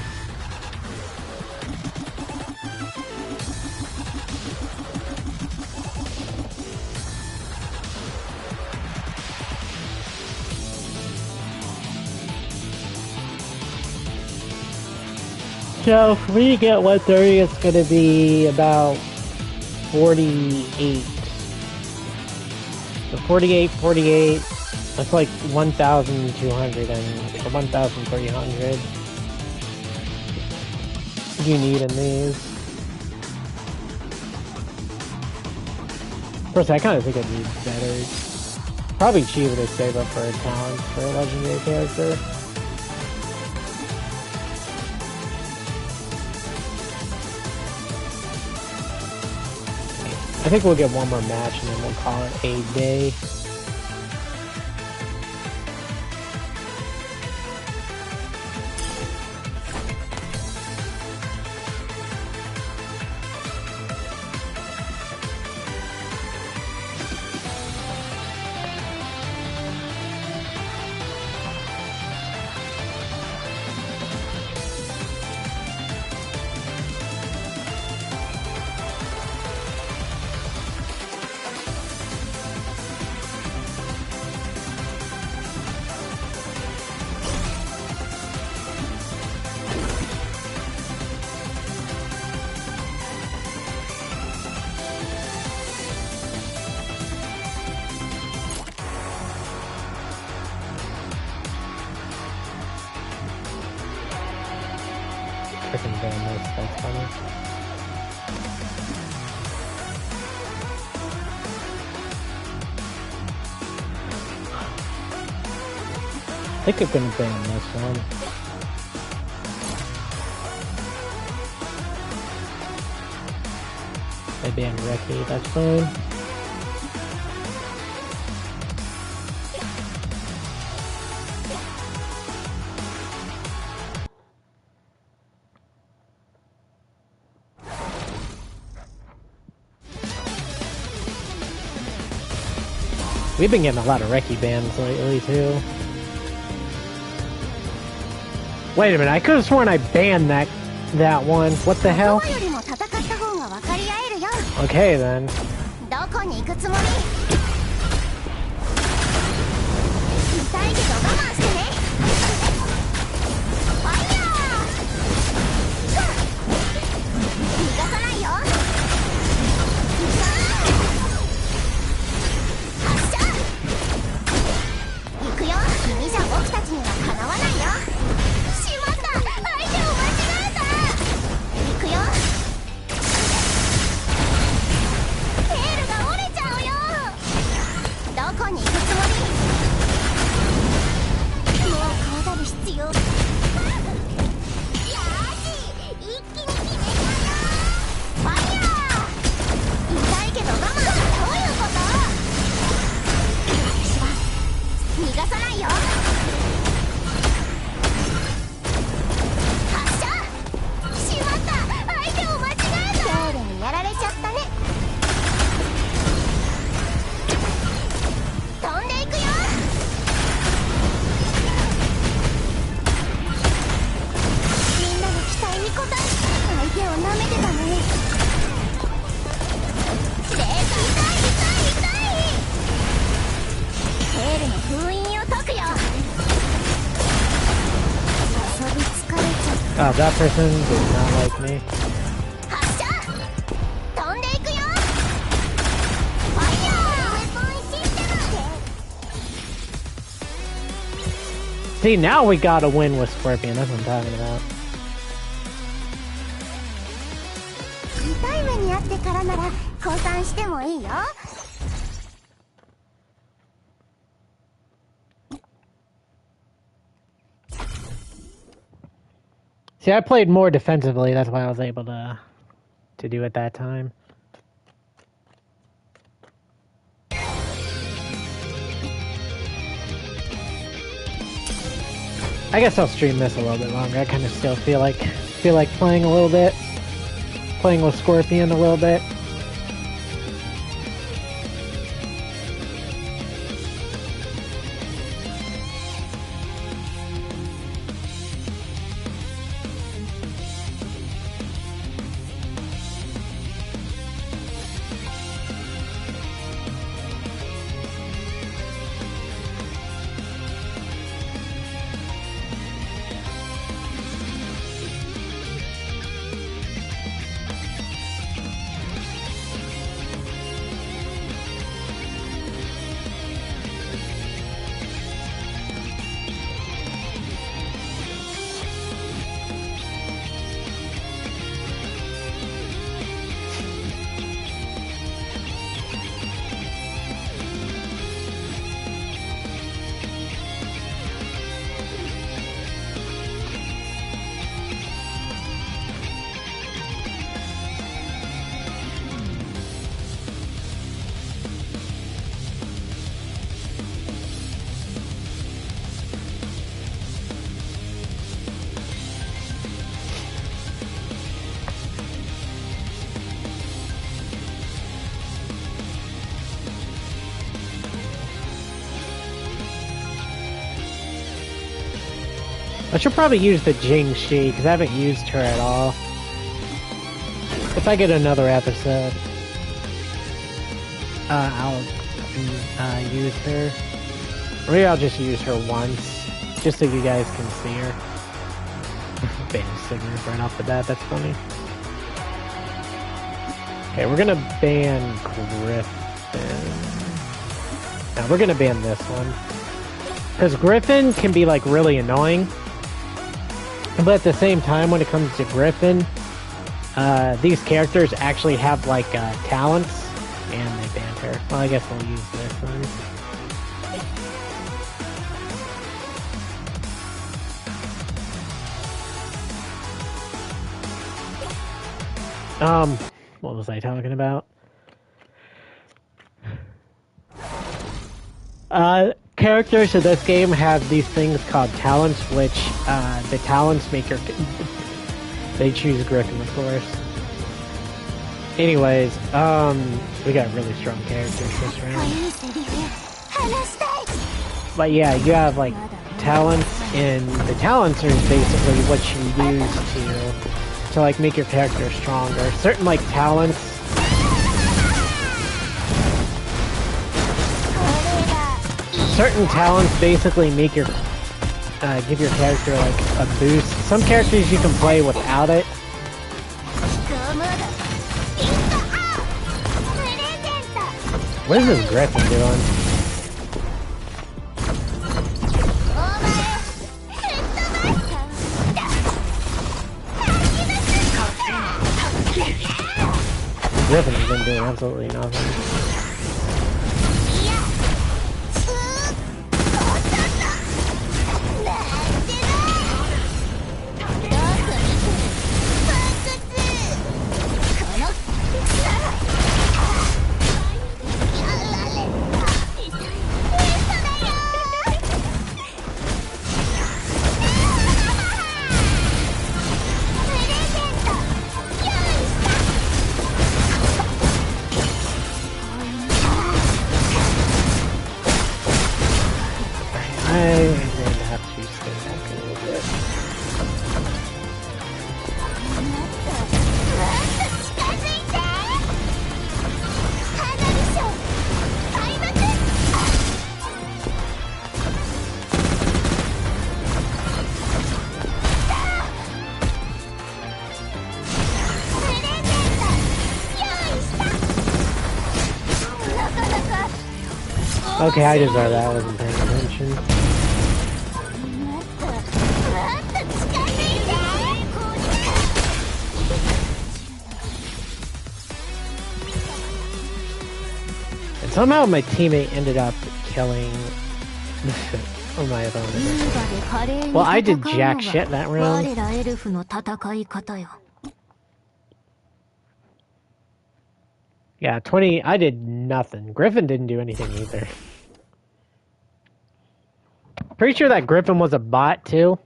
So for me to get 130, it's going to be about 48. So 48, that's like 1,200 and 1,300 you need in these. Of course, I kind of think it'd be better. Probably cheaper to save up for a talent for a legendary character. I think we'll get one more match and then we'll call it a day. Freaking ban this, that's funny. I think I'm gonna ban this one. I banned Reki, that's fine. We've been getting a lot of Reki bans lately, too. Wait a minute, I could have sworn I banned that one. What the hell? Okay, then. Oh, that person does not like me. See, now we gotta win with Scorpion, that's what I'm talking about. See, I played more defensively, that's why I was able to do it that time. I guess I'll stream this a little bit longer. I kind of still feel like playing a little bit. Playing with Scorpion a little bit. I should probably use the Jing-Shi, because I haven't used her at all. If I get another episode, I'll use her. Or maybe I'll just use her once, just so you guys can see her. Ban Sigurd right off the bat, that's funny. Okay, we're gonna ban Griffin. Now we're gonna ban this one. Because Griffin can be like really annoying. But at the same time, when it comes to Griffin, these characters actually have like talents. And they banned her. Well, I guess we'll use this one. What was I talking about? Characters in this game have these things called talents, which, the talents make your... They choose Griffin, of course. Anyways, we got really strong characters this round. But yeah, you have, like, talents, and the talents are basically what you use to like, make your character stronger. Certain, like, talents... Certain talents basically make your... give your character, like, a boost. Some characters you can play without it. What is this Griffin doing? Griffin has been doing absolutely nothing. Okay, I deserve that. I wasn't paying attention. And somehow my teammate ended up killing my opponent. Well, I did jack shit that round. Yeah, 20... I did nothing. Griffin didn't do anything either. Pretty sure that Griffin was a bot, too.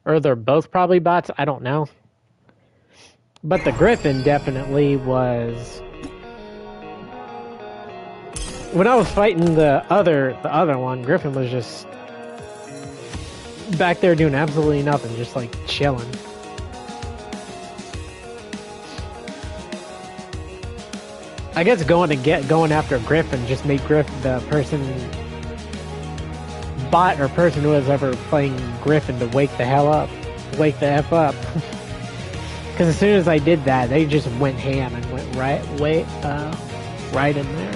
Or they're both probably bots, I don't know. But the Griffin definitely was... When I was fighting the other one, Griffin was just... back there doing absolutely nothing, just like chilling. I guess going after Griffin just made Griffin the person, bot or person who was ever playing Griffin to wake the hell up, wake the F up. Because as soon as I did that, they just went ham and went right in there.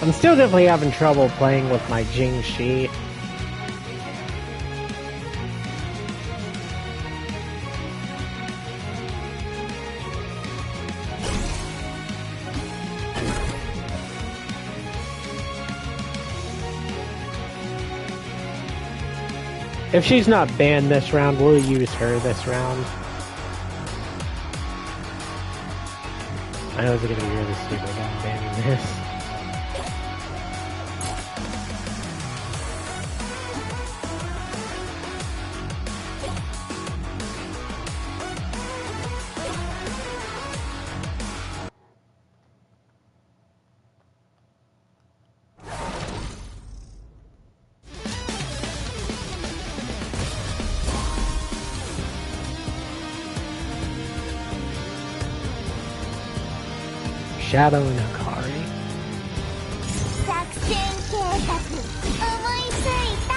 I'm still definitely having trouble playing with my Jing-Shi. If she's not banned this round, we'll use her this round. I know it's gonna be really stupid about banning this. Shadow and Hikari. 作戦計画思いついた。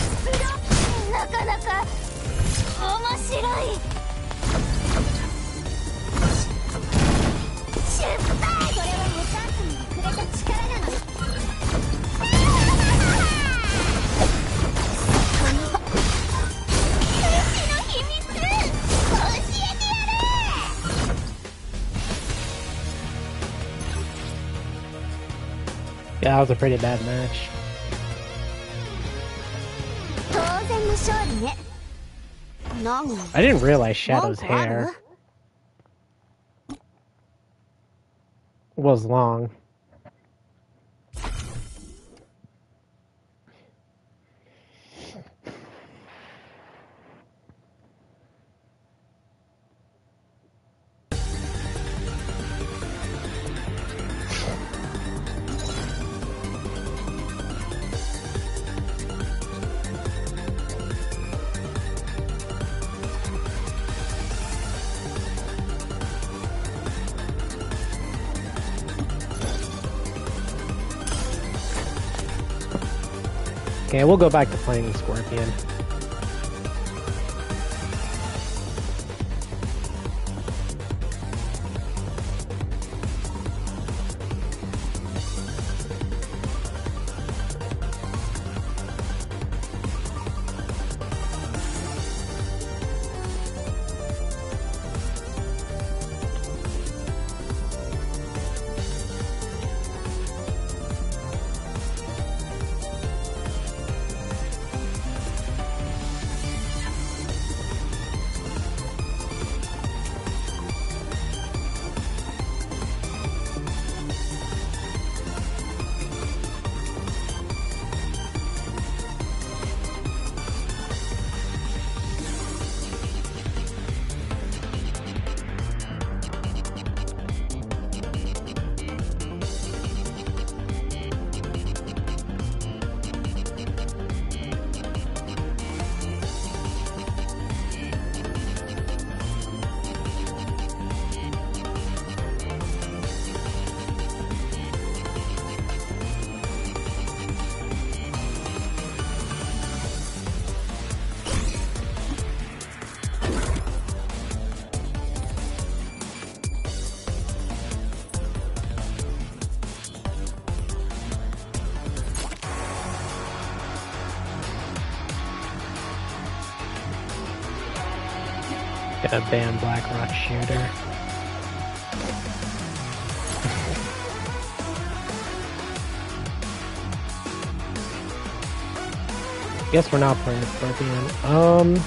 それは計画しないこと。Yeah, that was a pretty bad match. 当然の勝利ね。I didn't realize Shadow's hair was long. Okay, we'll go back to playing Scorpion. Gotta ban Blackrock Shooter. Guess we're not playing Scorpion.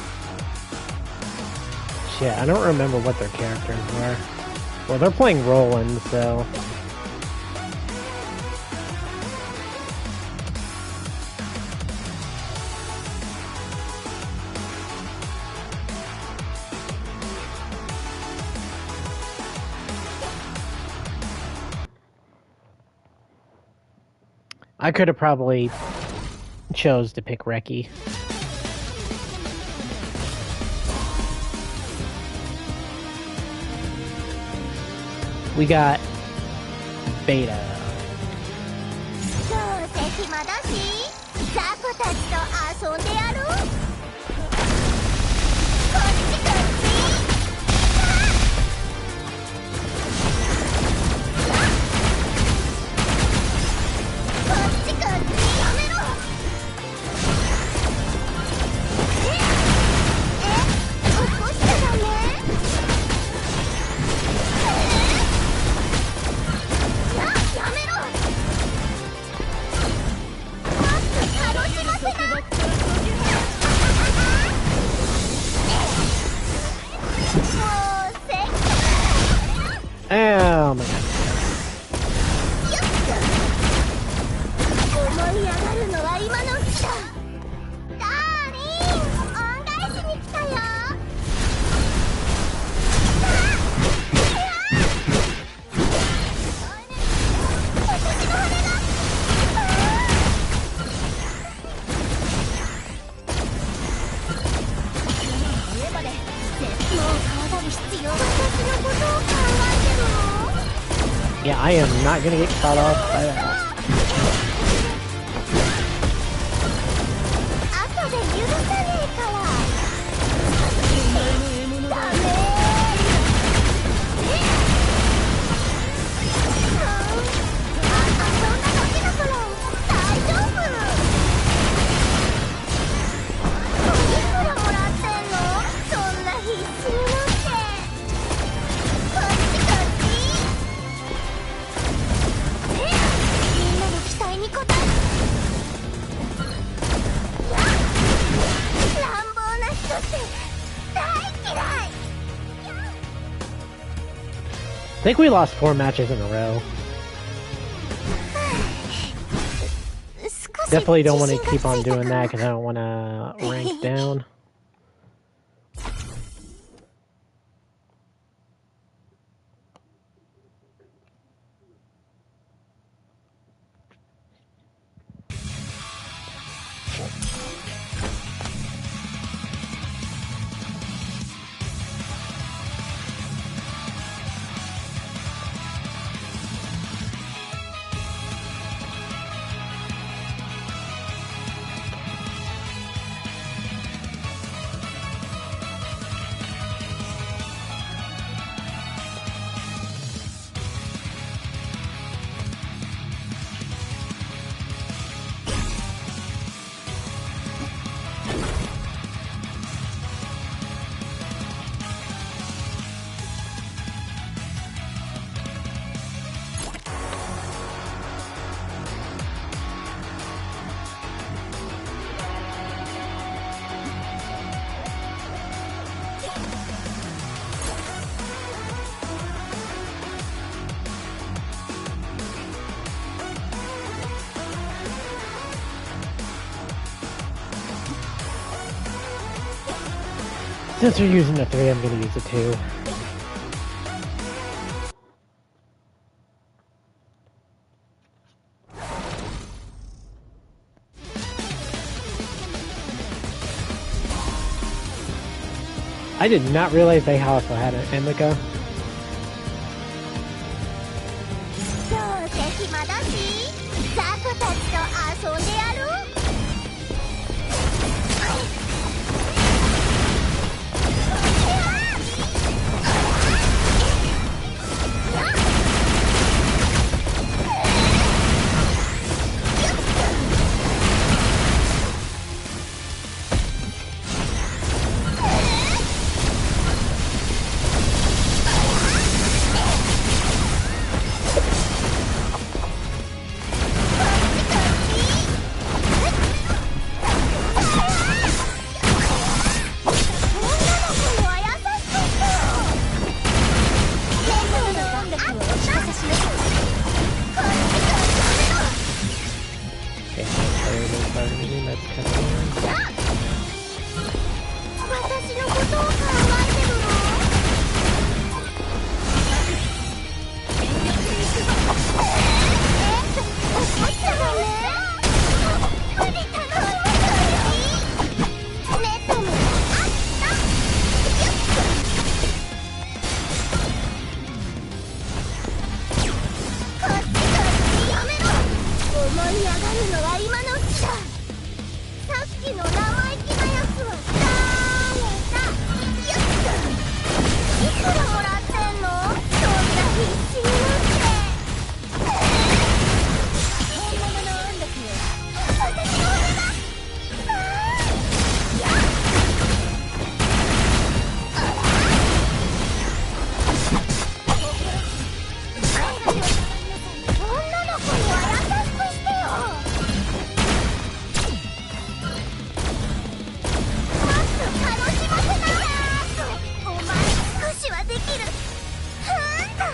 Shit, I don't remember what their characters were. Well, they're playing Roland, so... I could have probably chose to pick Reki. We got Beta. どうせ暇だしザコたちと遊んでやろう。こっちこっち。こっちこっち。やめろ。起こしちゃダメ。やめろ。楽しませな。もうせっか Oh my god. 思い上がるのは今のうちだ。ダーリン、恩返しに来たよ。私の羽が。上まで絶もう体に必要。私のことを考えてるの。 Yeah, I am not gonna get caught off by that. 後で許さねえから。ダメ。そんな時だから大丈夫。いくらもらってんの？そんな必死になって。こっちこっち。みんなの期待に応え。乱暴な人って大嫌い。 I think we lost 4 matches in a row. Definitely don't want to keep on doing that because I don't want to rank down. Since we're using the 3, I'm going to use the 2. I did not realize they also had an Emika. どうせ暇だしザコたちと遊んでやろう。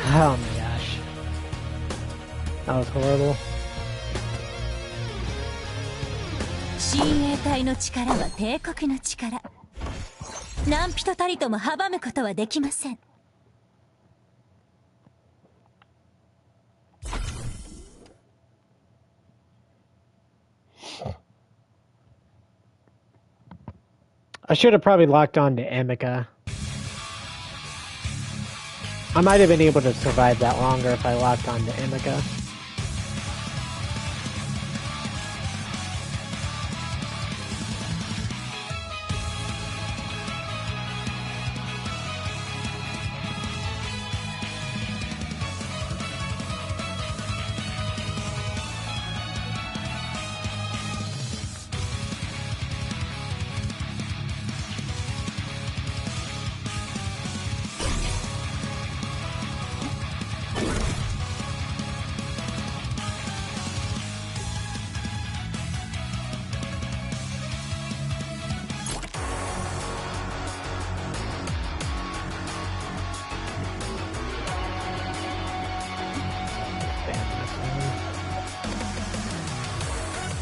Oh my gosh. That was horrible. 親衛隊の力は帝国の力。何人たりとも阻むことはできません。I should have probably locked on to Emika. I might have been able to survive that longer if I locked on to Emika.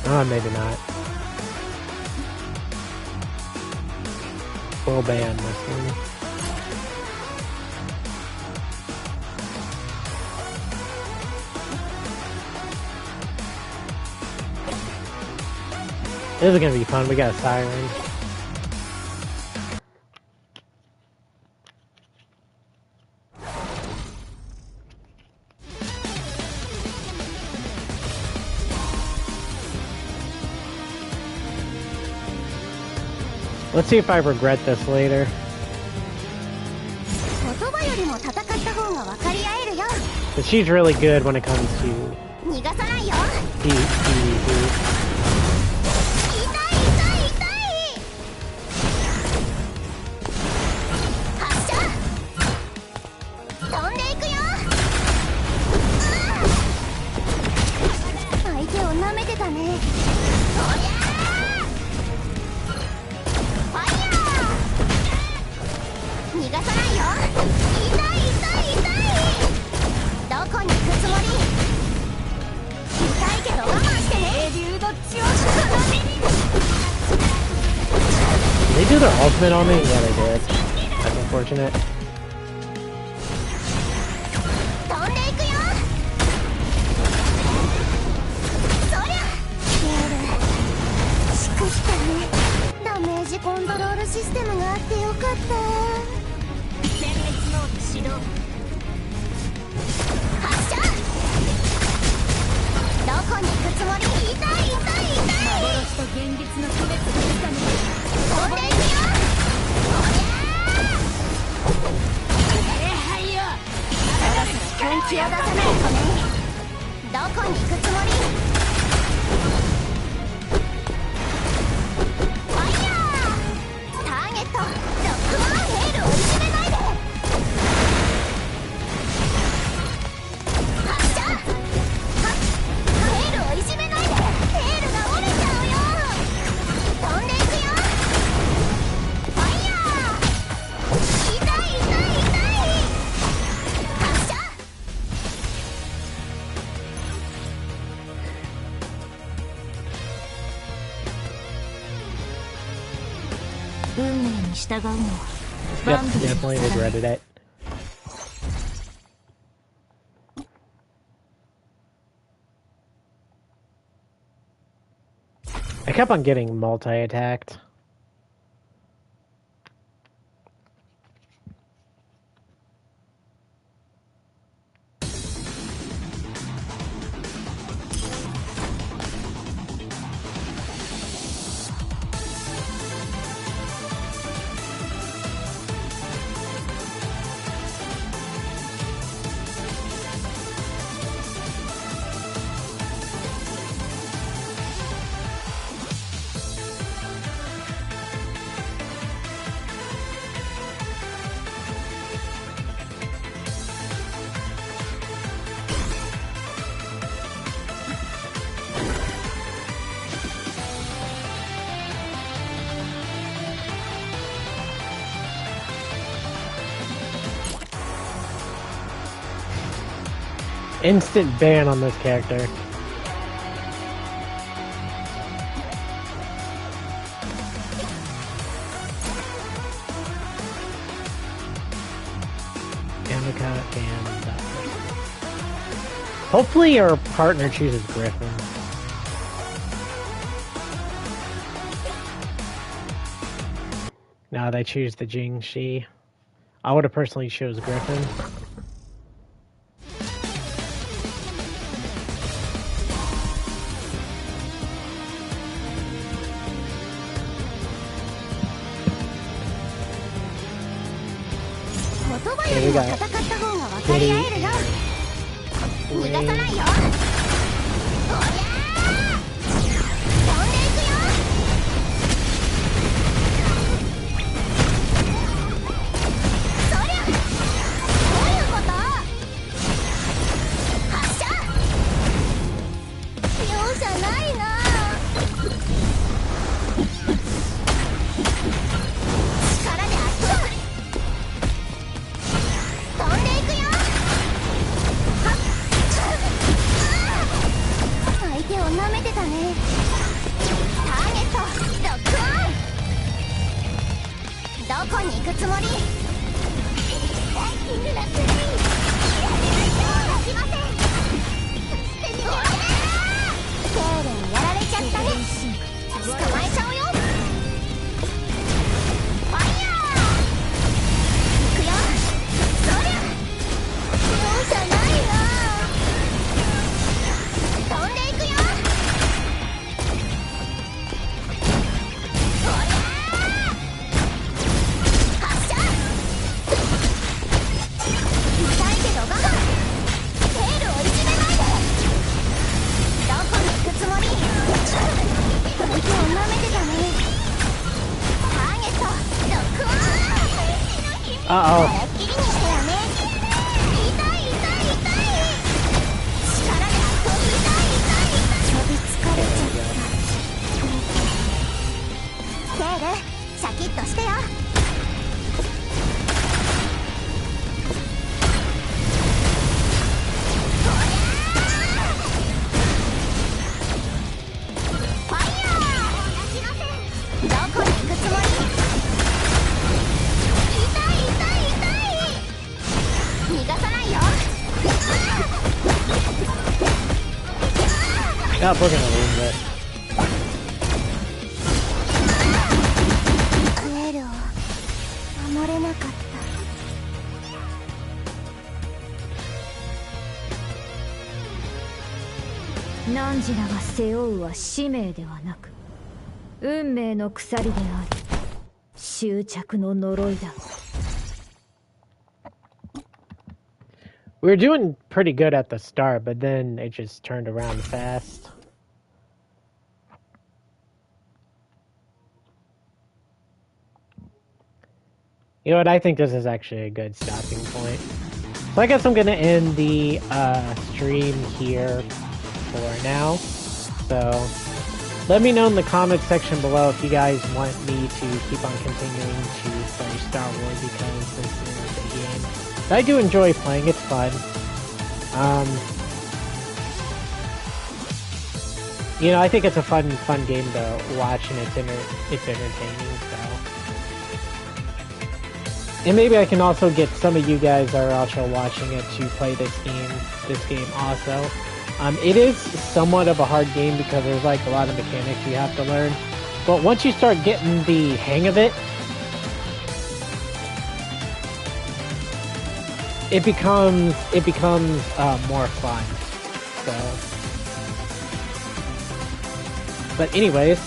Oh, maybe not. We'll ban this one. This is gonna be fun. We got a siren. Let's see if I regret this later. But she's really good when it comes to PvP. Did they do their ultimate on me? Yeah, they did. That's unfortunate. Yep, definitely regretted it. I kept on getting multi-attacked. Instant ban on this character. Amica and that person. Hopefully your partner chooses Griffin. No, they choose the Jingxi. I would have personally chose Griffin. Okay, we got Kitty. Uh-oh. Not booking a little bit. Nanjiraが背負うは使命ではなく、運命の鎖である。執着の呪いだ。We were doing pretty good at the start, but then it just turned around fast. You know what? I think this is actually a good stopping point. So I guess I'm going to end the stream here for now. So let me know in the comment section below if you guys want me to keep on continuing to play Star Wars, because this is a game I do enjoy playing. It's fun. You know, I think it's a fun game to watch, and it's entertaining. So, and maybe I can also get some of you guys that are also watching it to play this game also. It is somewhat of a hard game because there's like a lot of mechanics you have to learn. But once you start getting the hang of it, it becomes more fun. So, but anyways,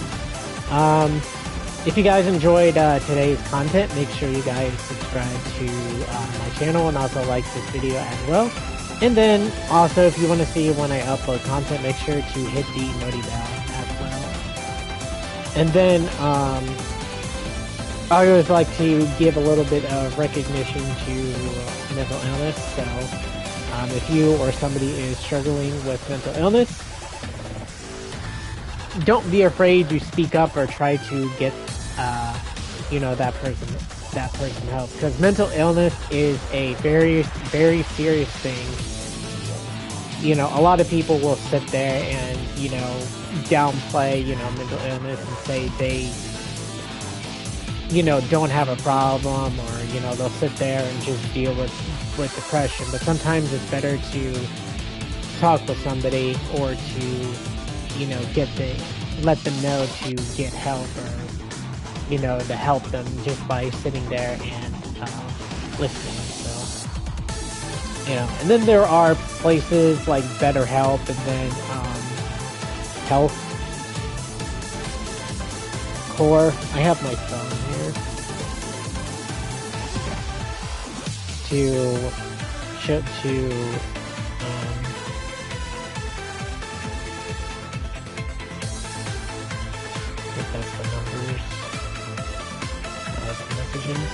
if you guys enjoyed today's content, make sure you guys subscribe to my channel and also like this video as well. And then also, if you want to see when I upload content, make sure to hit the noti bell as well. And then I always like to give a little bit of recognition to mental illness. So if you or somebody is struggling with mental illness, don't be afraid to speak up or try to get you know, that person help, because mental illness is a very, very serious thing. you know, a lot of people will sit there and, you know, downplay, you know, mental illness and say they, you know, don't have a problem, or, you know, they'll sit there and just deal with depression. But sometimes it's better to talk with somebody, or to, you know, let them know to get help, or, you know, to help them just by sitting there and listening. So, you know, and then there are places like BetterHelp, and then Health Core. I have my phone here if that's the numbers. That's the messages.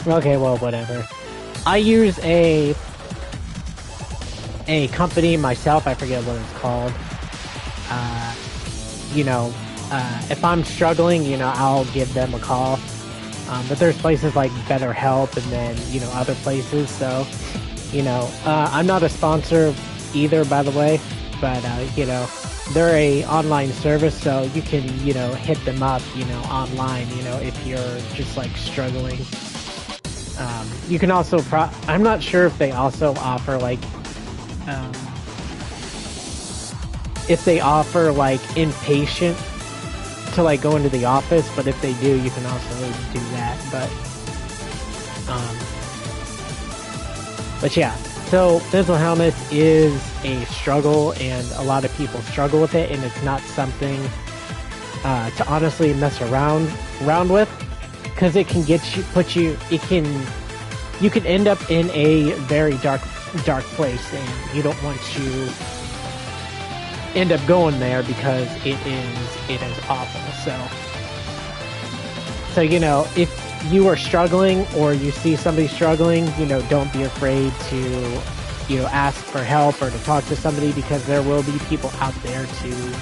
Okay, well, whatever. I use a company myself. I forget what it's called. You know, if I'm struggling, you know, I'll give them a call. But there's places like BetterHelp, and then, you know, other places. So, you know, I'm not a sponsor either, by the way. But you know, they're a online service, so you can, you know, hit them up, you know, online. You know, if you're just like struggling. You can also I'm not sure if they also offer like if they offer like inpatient to like go into the office, but if they do, you can also do that. But yeah, so mental illness is a struggle, and a lot of people struggle with it, and it's not something to honestly mess around with. Because it can you can end up in a very dark place, and you don't want to end up going there, because it is awful. So you know, if you are struggling, or you see somebody struggling, you know, don't be afraid to, you know, ask for help or to talk to somebody, because there will be people out there to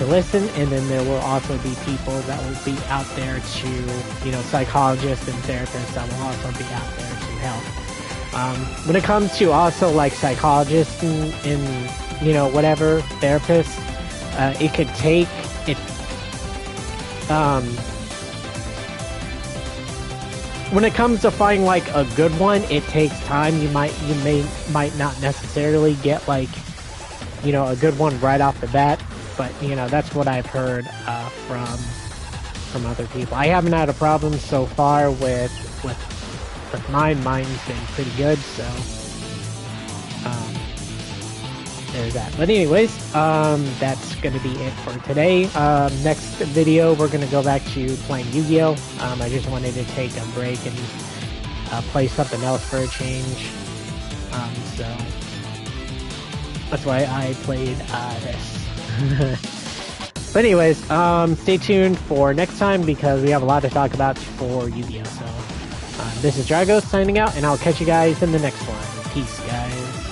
listen, and then there will also be people that will be out there to, you know, psychologists and therapists that will also be out there to help. When it comes to also like psychologists and you know, whatever, therapists, it could take it. When it comes to finding like a good one, it takes time. You might not necessarily get like, you know, a good one right off the bat. But, you know, that's what I've heard from other people. I haven't had a problem so far with mine. Mine's been pretty good, so there's that. But anyways, that's going to be it for today. Next video, we're going to go back to playing Yu-Gi-Oh! I just wanted to take a break and play something else for a change. So that's why I played this. But anyways, stay tuned for next time, because we have a lot to talk about for Yu-Gi-Oh! So this is Dragos signing out, and I'll catch you guys in the next one. Peace, guys.